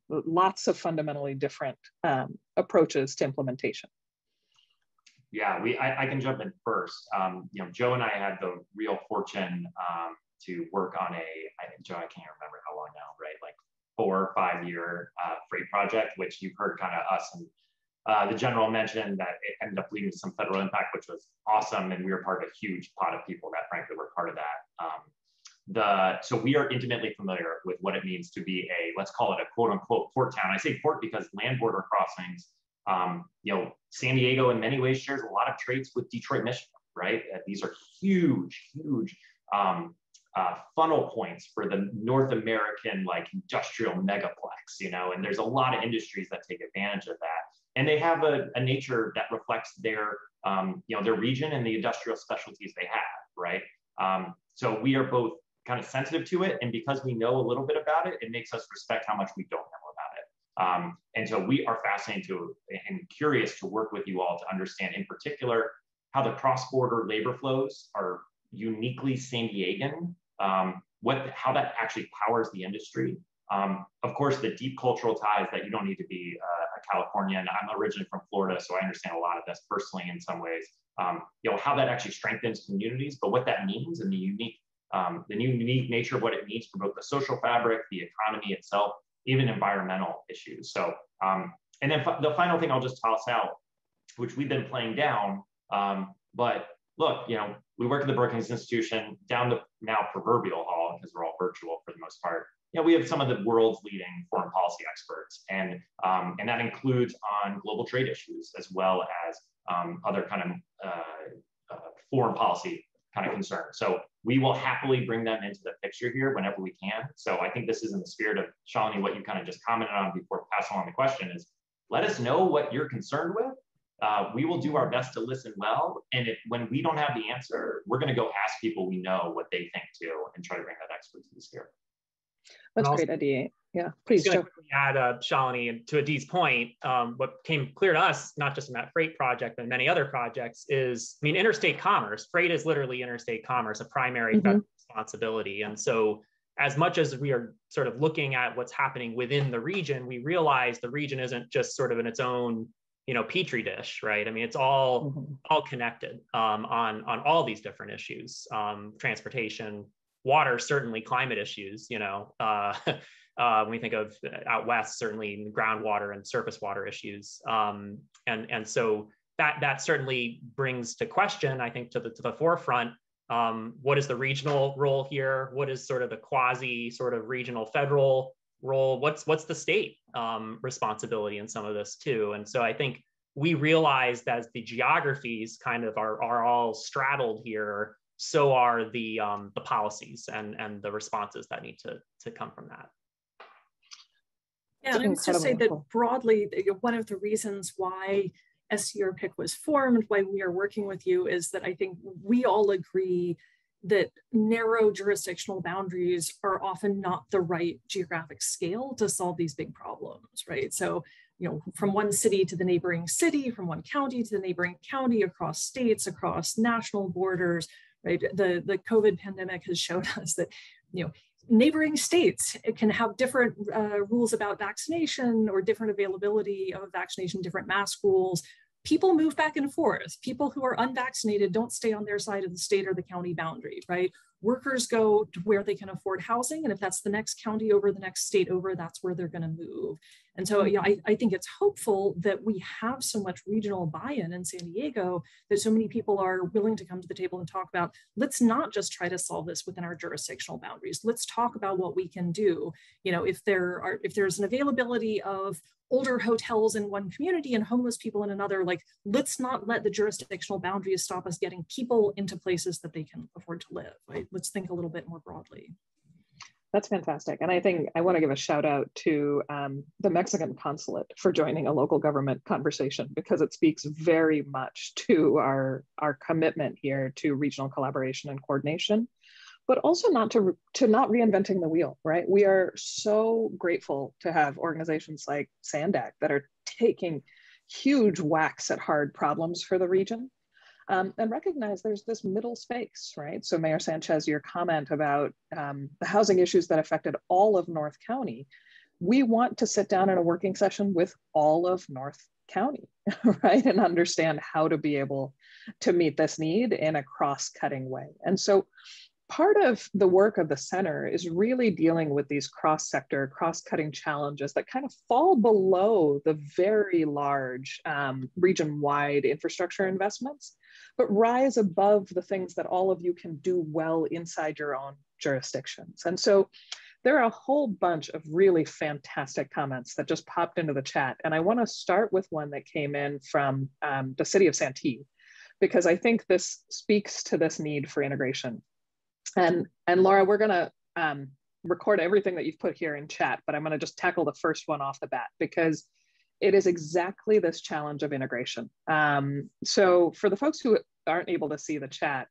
lots of fundamentally different approaches to implementation? Yeah, I can jump in first. Joe and I had the real fortune to work on Joe, I can't remember how long now, right? Like 4 or 5 year freight project, which you've heard kind of us and the general mention that it ended up leading to some federal impact, which was awesome. And we were part of a huge pot of people that frankly were part of that. So we are intimately familiar with what it means to be let's call it a quote unquote port town. I say port because land border crossings, San Diego in many ways shares a lot of traits with Detroit, Michigan, right? These are huge funnel points for the North American industrial megaplex, and there's a lot of industries that take advantage of that. And they have a nature that reflects their region and the industrial specialties they have, right? So we are both kind of sensitive to it. And because we know a little bit about it, it makes us respect how much we don't know about it. And so we are fascinated and curious to work with you all to understand in particular how the cross-border labor flows are uniquely San Diegan, how that actually powers the industry. Of course, the deep cultural ties that you don't need to be a Californian. I'm originally from Florida, so I understand a lot of this personally in some ways. How that actually strengthens communities, but what that means and the unique nature of what it means for both the social fabric, the economy itself, even environmental issues. So, and then the final thing I'll just toss out, which we've been playing down, but look, we work at the Brookings Institution down the now proverbial hall because we're all virtual for the most part. We have some of the world's leading foreign policy experts, and that includes on global trade issues as well as other kind of foreign policy kind of concerns. So we will happily bring them into the picture here whenever we can. So I think this is in the spirit of, Shalini, what you kind of just commented on before passing on the question is, let us know what you're concerned with. We will do our best to listen well. And when we don't have the answer, we're going to go ask people we know what they think too and try to bring that expertise here. That's great, Adi. Yeah, please, Joe. Add, Shalini, and to Adi's point, what came clear to us, not just in that freight project, but many other projects, is, interstate commerce. Freight is literally interstate commerce, a primary federal responsibility. And so as much as we are sort of looking at what's happening within the region, we realize the region isn't just sort of in its own petri dish, right? It's all connected on all these different issues, transportation, water, certainly climate issues, when we think of out west, certainly groundwater and surface water issues. And so that certainly brings to question, I think, to the forefront, What is the regional role here? What is sort of the quasi sort of regional federal role? What's the state responsibility in some of this too? And so I think we realized as the geographies kind of are all straddled here, so are the policies and the responses that need to come from that. Yeah, and I would just say that broadly, one of the reasons why SCRPIC was formed, why we are working with you, is that I think we all agree that narrow jurisdictional boundaries are often not the right geographic scale to solve these big problems, right? So, from one city to the neighboring city, from one county to the neighboring county, across states, across national borders, right? The COVID pandemic has shown us that, neighboring states can have different rules about vaccination or different availability of vaccination, different mask rules. People move back and forth. People who are unvaccinated don't stay on their side of the state or the county boundary, right? Workers go to where they can afford housing. And if that's the next county over, the next state over, that's where they're going to move. And so, I think it's hopeful that we have so much regional buy-in in San Diego that so many people are willing to come to the table and talk about, let's not just try to solve this within our jurisdictional boundaries. Let's talk about what we can do. If there's an availability of older hotels in one community and homeless people in another, let's not let the jurisdictional boundaries stop us getting people into places that they can afford to live, right? Let's think a little bit more broadly. That's fantastic. And I think I want to give a shout out to the Mexican consulate for joining a local government conversation, because it speaks very much to our commitment here to regional collaboration and coordination, but also not reinventing the wheel, right? We are so grateful to have organizations like SANDAG that are taking huge whacks at hard problems for the region. And recognize there's this middle space, right? So Mayor Sanchez, your comment about the housing issues that affected all of North County, we want to sit down in a working session with all of North County, right? And understand how to be able to meet this need in a cross-cutting way. And so part of the work of the center is really dealing with these cross-sector, cross-cutting challenges that kind of fall below the very large region-wide infrastructure investments, but rise above the things that all of you can do well inside your own jurisdictions. And so there are a whole bunch of really fantastic comments that just popped into the chat. And I want to start with one that came in from the city of Santee, because I think this speaks to this need for integration. And Laura, we're going to record everything that you've put here in chat, but I'm going to just tackle the first one off the bat, because it is exactly this challenge of integration. So for the folks who aren't able to see the chat,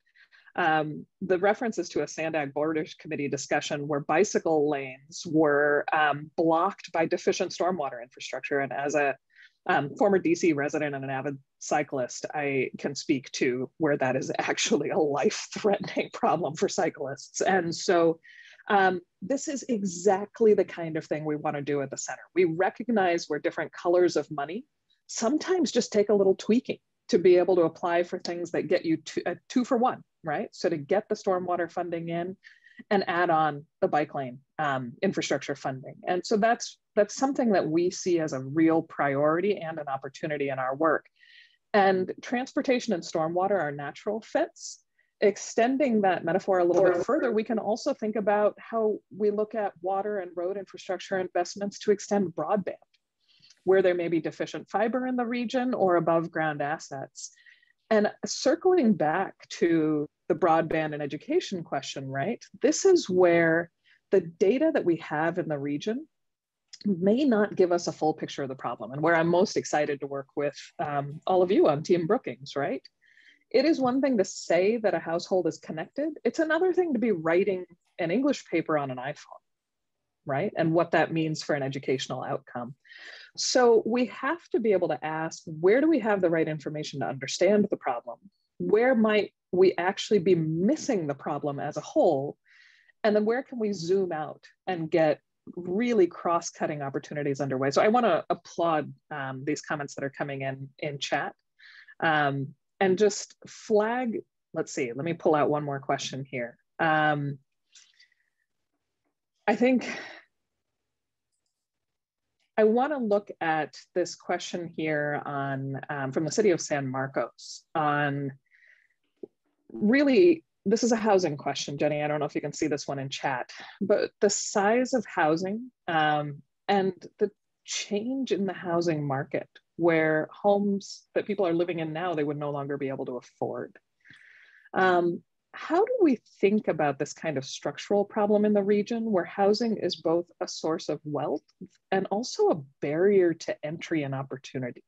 the reference is to a SANDAG Borders Committee discussion where bicycle lanes were blocked by deficient stormwater infrastructure. And as a former DC resident and an avid cyclist, I can speak to where that is actually a life-threatening problem for cyclists. And so this is exactly the kind of thing we want to do at the center. We recognize where different colors of money sometimes just take a little tweaking to be able to apply for things that get you a 2-for-1, right? So to get the stormwater funding in and add on the bike lane infrastructure funding. And so that's something that we see as a real priority and an opportunity in our work. And transportation and stormwater are natural fits. Extending that metaphor a little bit further, we can also think about how we look at water and road infrastructure investments to extend broadband, where there may be deficient fiber in the region or above ground assets. And circling back to the broadband and education question, right? This is where the data that we have in the region may not give us a full picture of the problem, and where I'm most excited to work with all of you on Team Brookings, right? It is one thing to say that a household is connected. It's another thing to be writing an English paper on an iPhone, right? And what that means for an educational outcome. So we have to be able to ask, where do we have the right information to understand the problem? Where might we actually be missing the problem as a whole? And then where can we zoom out and get really cross-cutting opportunities underway? So I want to applaud these comments that are coming in chat. And just flag, let's see, let me pull out one more question here. I think I want to look at this question here on from the city of San Marcos on really this is a housing question, Jenny. I don't know if you can see this one in chat, but the size of housing and the change in the housing market, where homes that people are living in now, they would no longer be able to afford. How do we think about this kind of structural problem in the region where housing is both a source of wealth and also a barrier to entry and opportunity?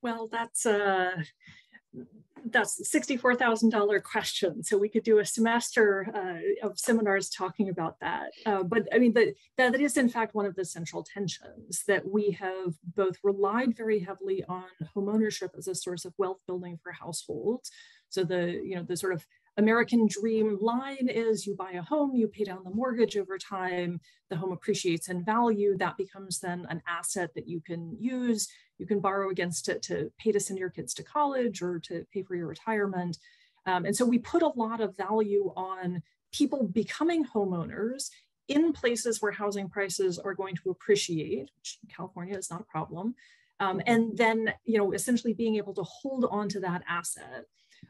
Well, that's a $64,000 question. So we could do a semester of seminars talking about that. But I mean, that is in fact one of the central tensions, that we have both relied very heavily on homeownership as a source of wealth building for households. So the sort of American dream line is you buy a home, you pay down the mortgage over time, the home appreciates in value, that becomes then an asset that you can use. You can borrow against it to pay to send your kids to college or to pay for your retirement. And so we put a lot of value on people becoming homeowners in places where housing prices are going to appreciate, which California is not a problem. And then, essentially being able to hold on to that asset.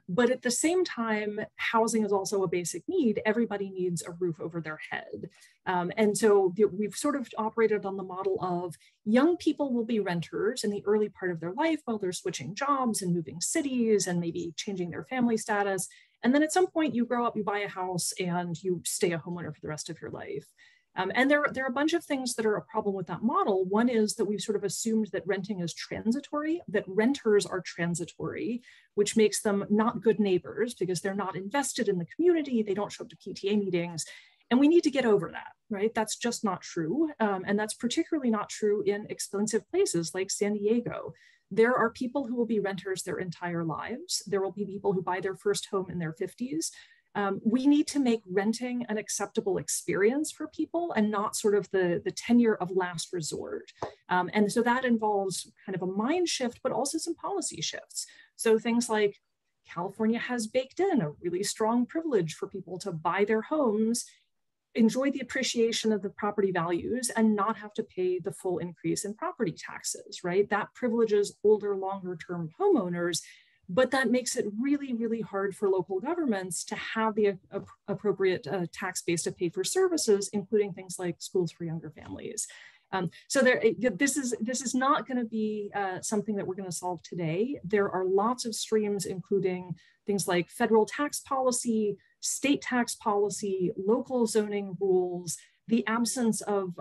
But at the same time, housing is also a basic need. Everybody needs a roof over their head. And so we've sort of operated on the model of young people will be renters in the early part of their life while they're switching jobs and moving cities and maybe changing their family status. And then at some point you grow up, you buy a house and you stay a homeowner for the rest of your life. And there are a bunch of things that are a problem with that model. One is that we've sort of assumed that renting is transitory, that renters are transitory, which makes them not good neighbors because they're not invested in the community, they don't show up to PTA meetings. And we need to get over that, right? That's just not true. And that's particularly not true in expensive places like San Diego. There are people who will be renters their entire lives. There will be people who buy their first home in their 50s. We need to make renting an acceptable experience for people and not sort of the tenure of last resort. And so that involves kind of a mind shift, but also some policy shifts. So things like California has baked in a really strong privilege for people to buy their homes, enjoy the appreciation of the property values, and not have to pay the full increase in property taxes, right? That privileges older, longer term homeowners. But that makes it really, really hard for local governments to have the appropriate tax base to pay for services, including things like schools for younger families. So this is not going to be something that we're going to solve today. There are lots of streams, including things like federal tax policy, state tax policy, local zoning rules, the absence of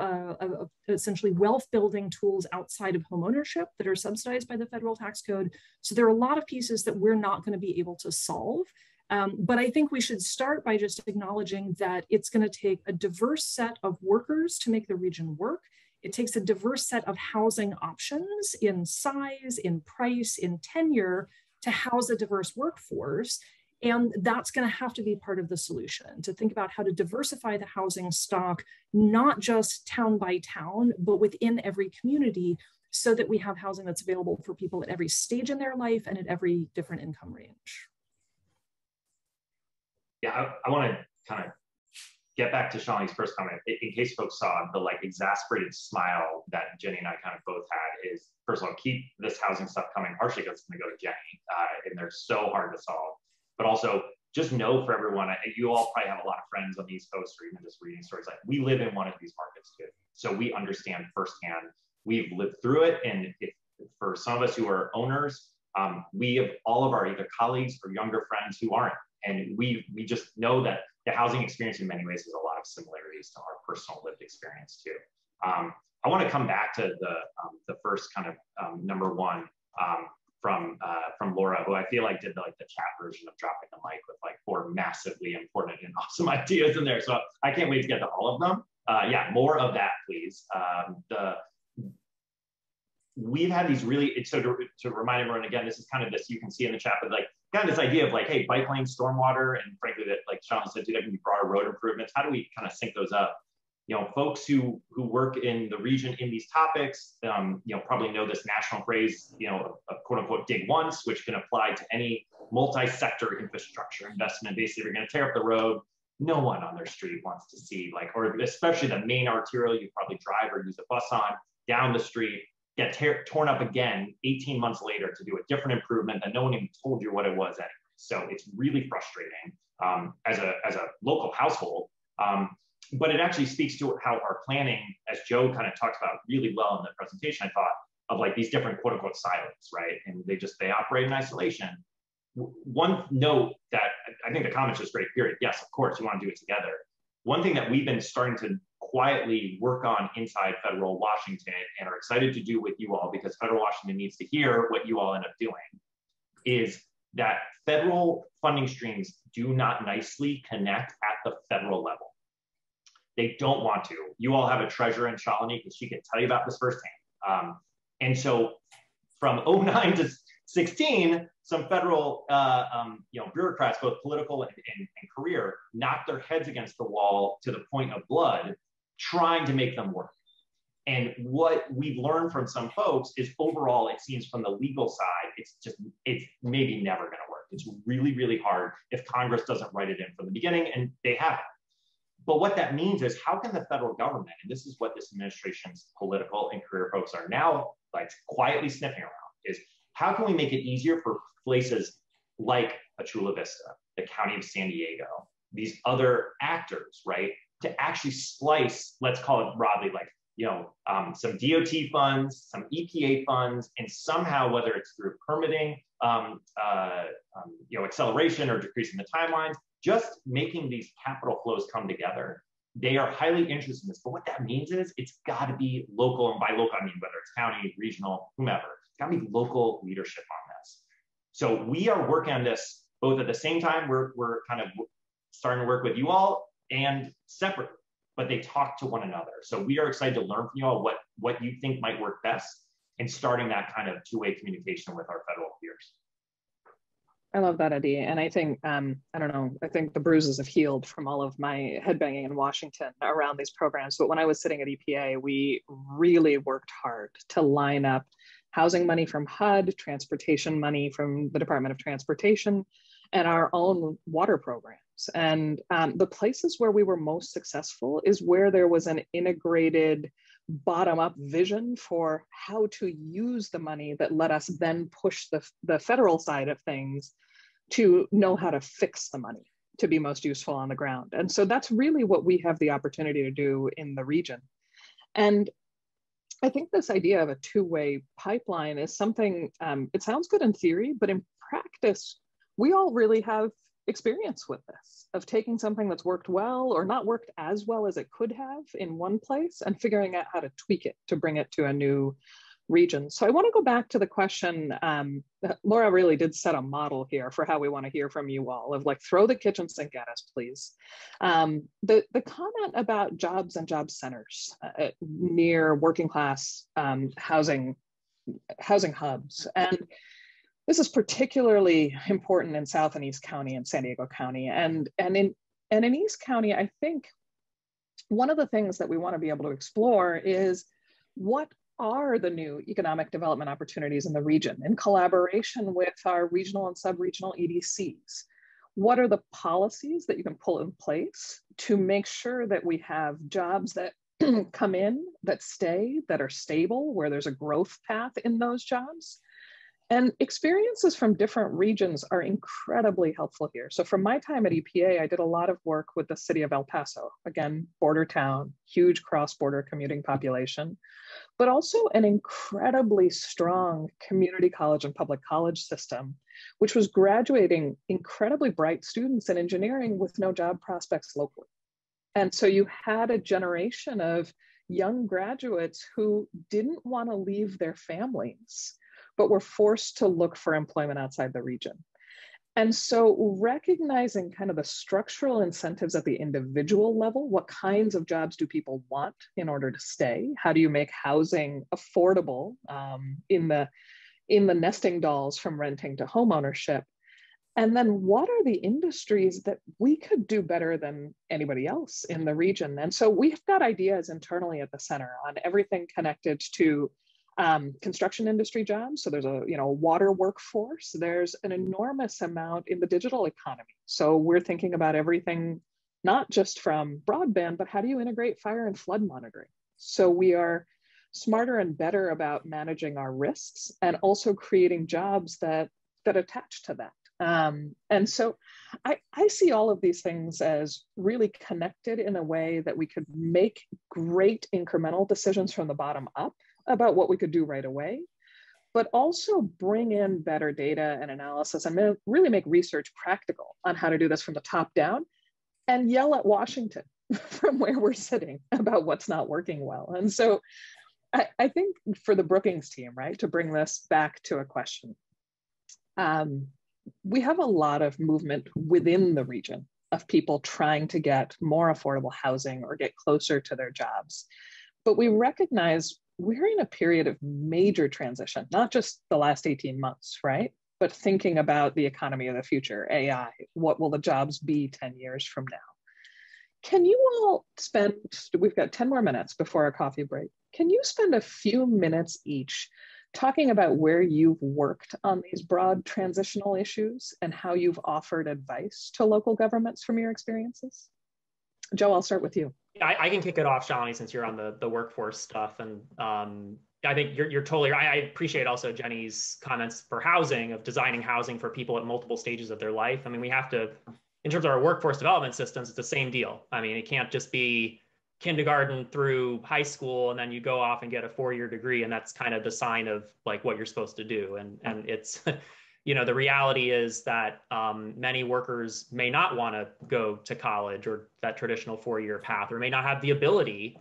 essentially wealth building tools outside of homeownership that are subsidized by the federal tax code. So there are a lot of pieces that we're not going to be able to solve. But I think we should start by just acknowledging that it's going to take a diverse set of workers to make the region work. It takes a diverse set of housing options in size, in price, in tenure to house a diverse workforce. And that's going to have to be part of the solution, to think about how to diversify the housing stock, not just town by town, but within every community, so that we have housing that's available for people at every stage in their life and at every different income range. Yeah, I want to kind of get back to Shalini's first comment. In case folks saw the exasperated smile that Jenny and I kind of both had, is first of all, keep this housing stuff coming, partially because it's going to go to Jenny, and they're so hard to solve. But also just know for everyone, you all probably have a lot of friends on the East Coast or even just reading stories, like we live in one of these markets too. So we understand firsthand, we've lived through it. And for some of us who are owners, we have all of our either colleagues or younger friends who aren't. And we just know that the housing experience in many ways has a lot of similarities to our personal lived experience too. I want to come back to the first kind of number one, from Laura, who I feel like did the chat version of dropping the mic with 4 massively important and awesome ideas in there. So I can't wait to get to all of them. Yeah, more of that, please. We've had these really, so to remind everyone again, this is kind of this, you can see in the chat, but kind of this idea of hey, bike lane, stormwater, and frankly that Sean said, that can be broader road improvements. How do we kind of sync those up? Folks who work in the region in these topics, probably know this national phrase, quote unquote, dig once, which can apply to any multi-sector infrastructure investment. Basically, if you're going to tear up the road, no one on their street wants to see or especially the main arterial you probably drive or use a bus on down the street. get torn up again 18 months later to do a different improvement that no one even told you what it was anyway. So it's really frustrating as a local household. But it actually speaks to how our planning, as Joe kind of talked about really well in the presentation, I thought, of like these different quote unquote silos, right? And they operate in isolation. One note that I think the comments just great, period. Yes, of course, you want to do it together. One thing that we've been starting to quietly work on inside Federal Washington and are excited to do with you all, because Federal Washington needs to hear what you all end up doing, is that federal funding streams do not nicely connect at the federal level. They don't want to. You all have a treasurer in Shalini because she can tell you about this firsthand. And so from 09 to 16, some federal bureaucrats, both political and career, knocked their heads against the wall to the point of blood, trying to make them work. And what we've learned from some folks is overall, it seems from the legal side, it's maybe never gonna work. It's really, really hard if Congress doesn't write it in from the beginning, and they haven't. But what that means is, how can the federal government, and this is what this administration's political and career folks are now like quietly sniffing around, is how can we make it easier for places like Chula Vista, the County of San Diego, these other actors, right, to actually splice, let's call it broadly, like, some DOT funds, some EPA funds, and somehow, whether it's through permitting, acceleration or decreasing the timelines, just making these capital flows come together. They are highly interested in this, but what that means is it's got to be local, and by local I mean whether it's county, regional, whomever. It's got to be local leadership on this. So we are working on this both at the same time. We're kind of starting to work with you all and separately, but they talk to one another. So we are excited to learn from you all what you think might work best, and starting that kind of two-way communication with our federal peers. I love that, Eddie. And I think, I don't know, I think the bruises have healed from all of my headbanging in Washington around these programs. But when I was sitting at EPA, we really worked hard to line up housing money from HUD, transportation money from the Department of Transportation, and our own water programs. And the places where we were most successful is where there was an integrated bottom-up vision for how to use the money that let us then push the federal side of things to know how to fix the money to be most useful on the ground. And so that's really what we have the opportunity to do in the region. And I think this idea of a two-way pipeline is something, it sounds good in theory, but in practice, we all really have experience with this, of taking something that's worked well or not worked as well as it could have in one place and figuring out how to tweak it to bring it to a new region. So I want to go back to the question, Laura really did set a model here for how we want to hear from you all, of like, throw the kitchen sink at us, please. The comment about jobs and job centers near working class housing hubs. And this is particularly important in South and East County and San Diego County. And in East County, I think one of the things that we want to be able to explore is, what are the new economic development opportunities in the region in collaboration with our regional and sub-regional EDCs? What are the policies that you can pull in place to make sure that we have jobs that come in, that stay, that are stable, where there's a growth path in those jobs? And experiences from different regions are incredibly helpful here. So from my time at EPA, I did a lot of work with the city of El Paso, again, border town, huge cross-border commuting population, but also an incredibly strong community college and public college system, which was graduating incredibly bright students in engineering with no job prospects locally. And so you had a generation of young graduates who didn't want to leave their families, but were forced to look for employment outside the region. And so recognizing kind of the structural incentives at the individual level, what kinds of jobs do people want in order to stay? How do you make housing affordable in the nesting dolls from renting to home ownership? And then what are the industries that we could do better than anybody else in the region? And so we've got ideas internally at the center on everything connected to construction industry jobs. So there's a water workforce. There's an enormous amount in the digital economy. So we're thinking about everything, not just from broadband, but how do you integrate fire and flood monitoring? So we are smarter and better about managing our risks, and also creating jobs that attach to that. And so I see all of these things as really connected in a way that we could make great incremental decisions from the bottom up about what we could do right away, but also bring in better data and analysis and really make research practical on how to do this from the top down, and yell at Washington from where we're sitting about what's not working well. And so I think for the Brookings team, right, to bring this back to a question, we have a lot of movement within the region of people trying to get more affordable housing or get closer to their jobs. But we recognize we're in a period of major transition, not just the last 18 months, right? But thinking about the economy of the future, AI, what will the jobs be 10 years from now? Can you all spend, we've got 10 more minutes before our coffee break. Can you spend a few minutes each talking about where you've worked on these broad transitional issues and how you've offered advice to local governments from your experiences? Joe, I'll start with you. I can kick it off, Shalini, since you're on the workforce stuff. And I think you're totally right. I appreciate also Jenny's comments for housing, of designing housing for people at multiple stages of their life. I mean, we have to, in terms of our workforce development systems, it's the same deal. I mean, it can't just be kindergarten through high school and then you go off and get a 4-year degree, and that's kind of the sign of like what you're supposed to do. And it's, you know, the reality is that many workers may not want to go to college or that traditional 4-year path, or may not have the ability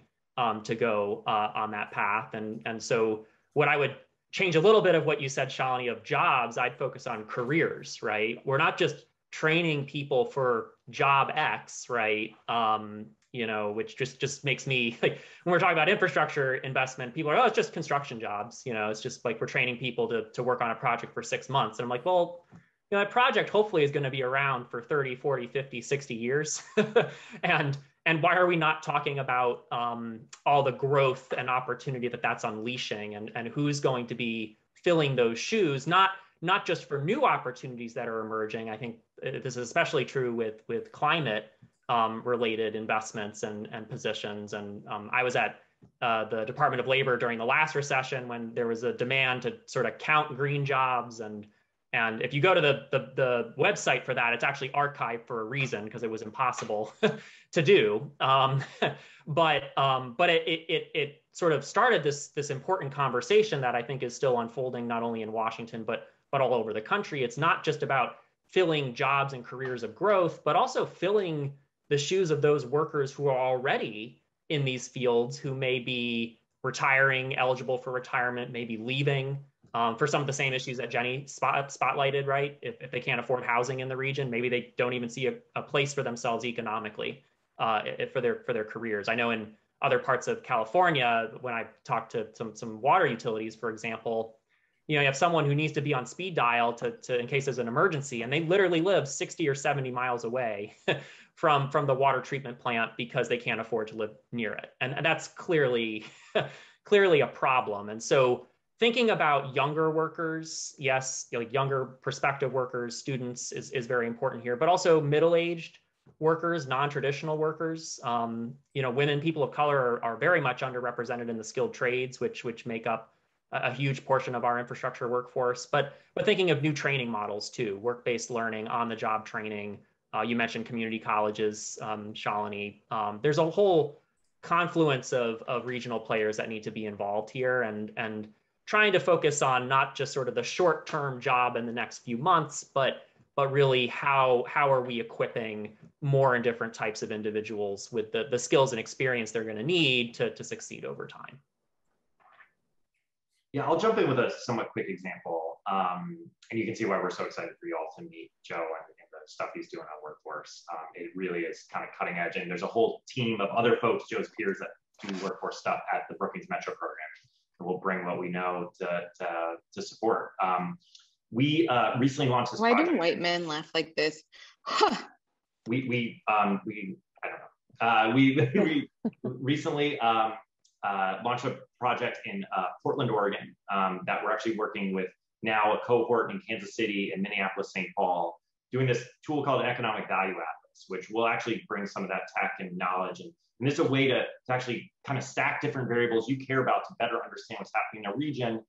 to go on that path. And so what I would change a little bit of what you said, Shalini, of jobs, I'd focus on careers, right? We're not just training people for job X, right? You know, which just makes me, like, when we're talking about infrastructure investment, people are, oh, it's just construction jobs. You know, it's just like we're training people to work on a project for 6 months. And I'm like, well, you know, that project hopefully is going to be around for 30, 40, 50, 60 years. And why are we not talking about all the growth and opportunity that that's unleashing, and who's going to be filling those shoes, not just for new opportunities that are emerging. I think this is especially true with climate related investments and positions. And I was at the Department of Labor during the last recession when there was a demand to sort of count green jobs. And if you go to the website for that, it's actually archived for a reason, because it was impossible to do. But it sort of started this important conversation that I think is still unfolding, not only in Washington, but all over the country. It's not just about filling jobs and careers of growth, but also filling the shoes of those workers who are already in these fields, who may be retiring, eligible for retirement, maybe leaving for some of the same issues that Jenny spotlighted, right? If they can't afford housing in the region, maybe they don't even see a place for themselves economically for their careers. I know in other parts of California, when I talked to some water utilities, for example, you know, you have someone who needs to be on speed dial to in case there's an emergency, and they literally live 60 or 70 miles away from the water treatment plant because they can't afford to live near it. And that's clearly a problem. And so thinking about younger workers, yes, like younger prospective workers, students is very important here, but also middle-aged workers, non-traditional workers. You know, women, people of color are very much underrepresented in the skilled trades, which make up a huge portion of our infrastructure workforce, but thinking of new training models too, work-based learning, on-the-job training. You mentioned community colleges, Shalini. There's a whole confluence of regional players that need to be involved here, and trying to focus on not just sort of the short-term job in the next few months, but really how are we equipping more and different types of individuals with the skills and experience they're going to need to succeed over time. Yeah, I'll jump in with a somewhat quick example. And you can see why we're so excited for you all to meet Joe and the stuff he's doing on workforce. It really is kind of cutting edge. And there's a whole team of other folks, Joe's peers, that do workforce stuff at the Brookings Metro program. And we'll bring what we know to support. We recently launched this Why project. do white men laugh like this? We I don't know. We recently launched a project in Portland, Oregon, that we're actually working with now, a cohort in Kansas City and Minneapolis, St. Paul, doing this tool called Economic Value Atlas, which will actually bring some of that tech and knowledge and And this is a way to actually kind of stack different variables you care about to better understand what's happening in a region.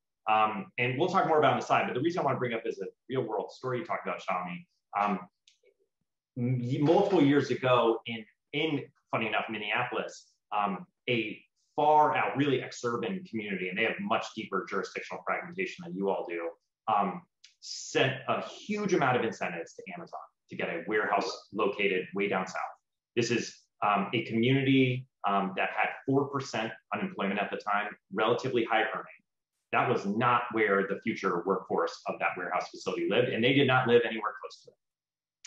And we'll talk more about it on the side, but the reason I want to bring up is a real world story you talked about, Shalini. Multiple years ago in funny enough, Minneapolis, a far out, really exurban community, and they have much deeper jurisdictional fragmentation than you all do, sent a huge amount of incentives to Amazon to get a warehouse located way down south. This is a community that had 4% unemployment at the time, relatively high earning. That was not where the future workforce of that warehouse facility lived, and they did not live anywhere close to it.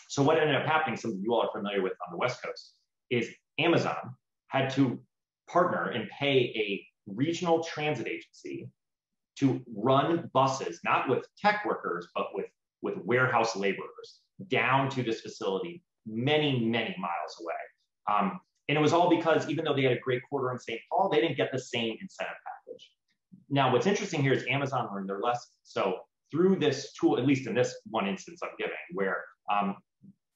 So what ended up happening, some of you all are familiar with on the West Coast, is Amazon had to partner and pay a regional transit agency to run buses, not with tech workers, but with warehouse laborers down to this facility many, many miles away. And it was all because even though they had a great quarter in St. Paul, they didn't get the same incentive package. Now, what's interesting here is Amazon learned their lesson. So through this tool, at least in this one instance I'm giving, where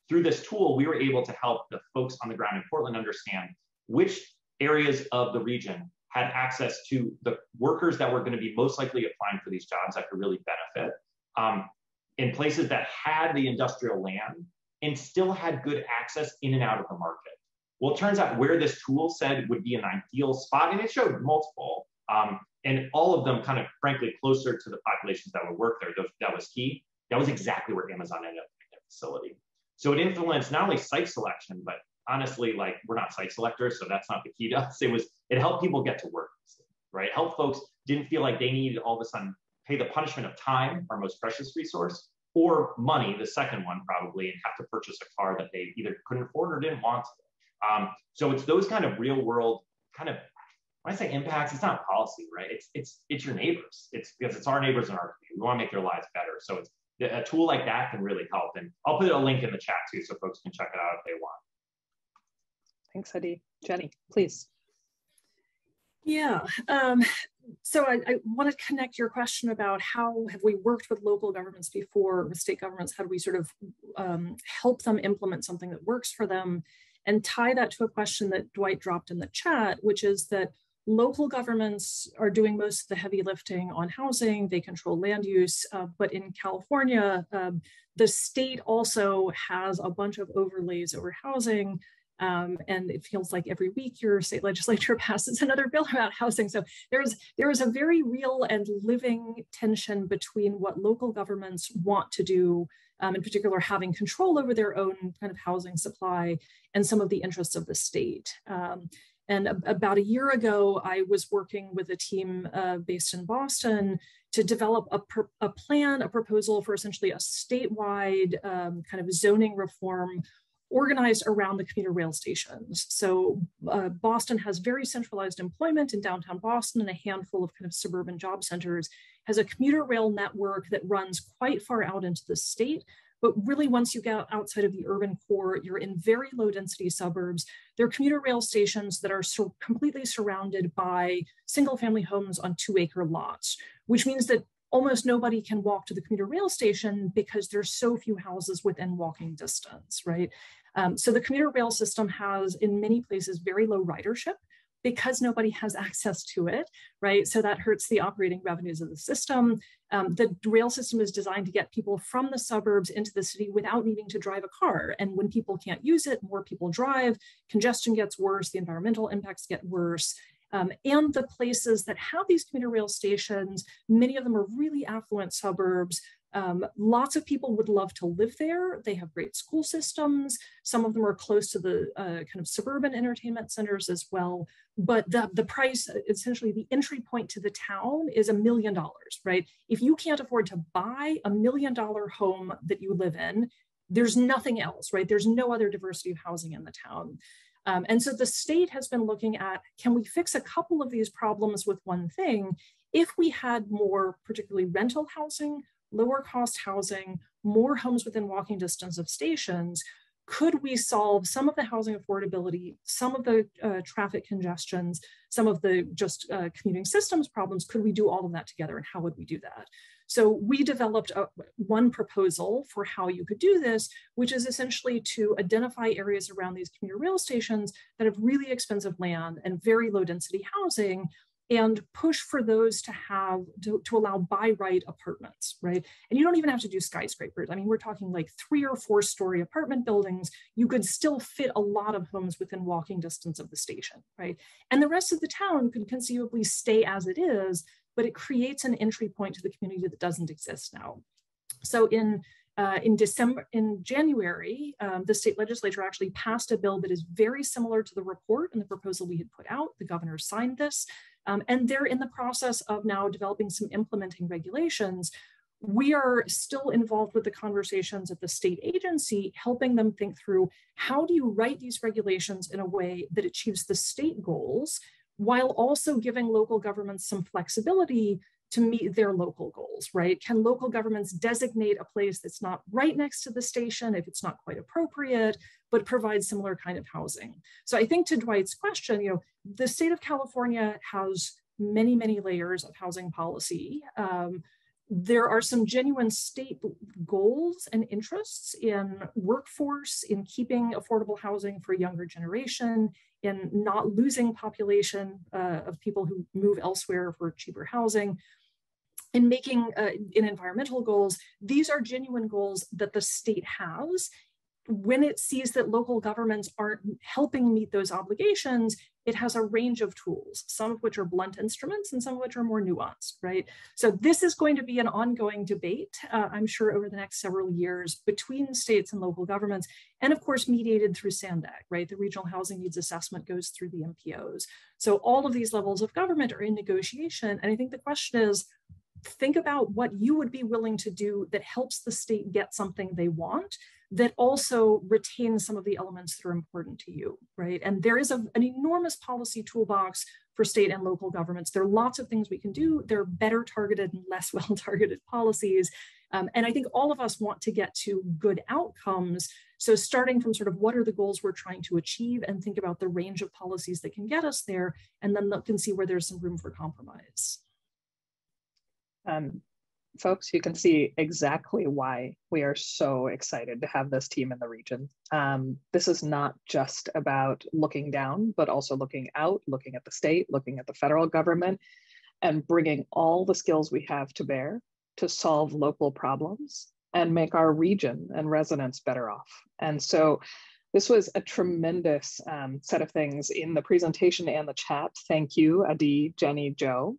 through this tool, we were able to help the folks on the ground in Portland understand which areas of the region had access to the workers that were going to be most likely applying for these jobs that could really benefit, in places that had the industrial land and still had good access in and out of the market. Well, it turns out where this tool said would be an ideal spot, and it showed multiple, and all of them kind of, frankly, closer to the populations that would work there, that was key. That was exactly where Amazon ended up in their facility. So it influenced not only site selection, but honestly, like, we're not site selectors, so that's not the key to us. It helped people get to work, right? It helped folks didn't feel like they needed all of a sudden pay the punishment of time, our most precious resource, or money, the second one probably, and have to purchase a car that they either couldn't afford or didn't want to. So it's those kind of real world kind of, when I say impacts, it's not policy, right? It's your neighbors. It's because it's our neighbors in our community. We want to make their lives better. So it's a tool like that can really help. And I'll put a link in the chat too, so folks can check it out if they want. Thanks, Adi. Jenny, please. Yeah, so I want to connect your question about how have we worked with local governments before, with state governments, how do we sort of help them implement something that works for them, and tie that to a question that Dwight dropped in the chat, which is that local governments are doing most of the heavy lifting on housing, they control land use, but in California, the state also has a bunch of overlays over housing. And it feels like every week your state legislature passes another bill about housing. So there is a very real and living tension between what local governments want to do, in particular having control over their own kind of housing supply, and some of the interests of the state. And about a year ago, I was working with a team based in Boston to develop a plan, a proposal for essentially a statewide kind of zoning reform organized around the commuter rail stations. So Boston has very centralized employment in downtown Boston, and a handful of kind of suburban job centers, has a commuter rail network that runs quite far out into the state. But really, once you get outside of the urban core, you're in very low density suburbs. There are commuter rail stations that are completely surrounded by single family homes on 2-acre lots, which means that almost nobody can walk to the commuter rail station because there's so few houses within walking distance, right? So the commuter rail system has, in many places, very low ridership because nobody has access to it, right? So that hurts the operating revenues of the system. The rail system is designed to get people from the suburbs into the city without needing to drive a car. And when people can't use it, more people drive, congestion gets worse, the environmental impacts get worse. And the places that have these commuter rail stations, many of them are really affluent suburbs. Lots of people would love to live there. They have great school systems. Some of them are close to the kind of suburban entertainment centers as well. But the price, essentially the entry point to the town, is $1 million, right? If you can't afford to buy $1 million home that you live in, there's nothing else, right? There's no other diversity of housing in the town. And so the state has been looking at, can we fix a couple of these problems with one thing? If we had more, particularly rental housing, lower cost housing, more homes within walking distance of stations, could we solve some of the housing affordability, some of the traffic congestions, some of the just commuting systems problems? Could we do all of that together, and how would we do that? So we developed one proposal for how you could do this, which is essentially to identify areas around these commuter rail stations that have really expensive land and very low density housing, and push for those to have, to allow by right apartments, right? And you don't even have to do skyscrapers. I mean, we're talking like 3 or 4 story apartment buildings. You could still fit a lot of homes within walking distance of the station, right? And the rest of the town could conceivably stay as it is, but it creates an entry point to the community that doesn't exist now. So in January, the state legislature actually passed a bill that is very similar to the report and the proposal we had put out. The governor signed this, and they're in the process of now developing some implementing regulations. We are still involved with the conversations at the state agency, helping them think through how do you write these regulations in a way that achieves the state goals, while also giving local governments some flexibility to meet their local goals, right? Can local governments designate a place that's not right next to the station if it's not quite appropriate, but provide similar kind of housing? So I think to Dwight's question, you know, the state of California has many, many layers of housing policy. There are some genuine state goals and interests in workforce, in keeping affordable housing for a younger generation, in not losing population of people who move elsewhere for cheaper housing, in making in environmental goals. These are genuine goals that the state has. When it sees that local governments aren't helping meet those obligations, it has a range of tools, some of which are blunt instruments and some of which are more nuanced, right? So this is going to be an ongoing debate, I'm sure, over the next several years between states and local governments, and of course, mediated through SANDAG, right? The Regional Housing Needs Assessment goes through the MPOs. So all of these levels of government are in negotiation. And I think the question is, think about what you would be willing to do that helps the state get something they want, that also retains some of the elements that are important to you, right? And there is an enormous policy toolbox for state and local governments. There are lots of things we can do. There are better targeted and less well-targeted policies. And I think all of us want to get to good outcomes. So starting from sort of what are the goals we're trying to achieve, and think about the range of policies that can get us there, and then look and see where there's some room for compromise. Folks, you can see exactly why we are so excited to have this team in the region. This is not just about looking down, but also looking out, looking at the state, looking at the federal government, and bringing all the skills we have to bear to solve local problems and make our region and residents better off. And so this was a tremendous set of things in the presentation and the chat. Thank you, Adi, Jenny, Joe.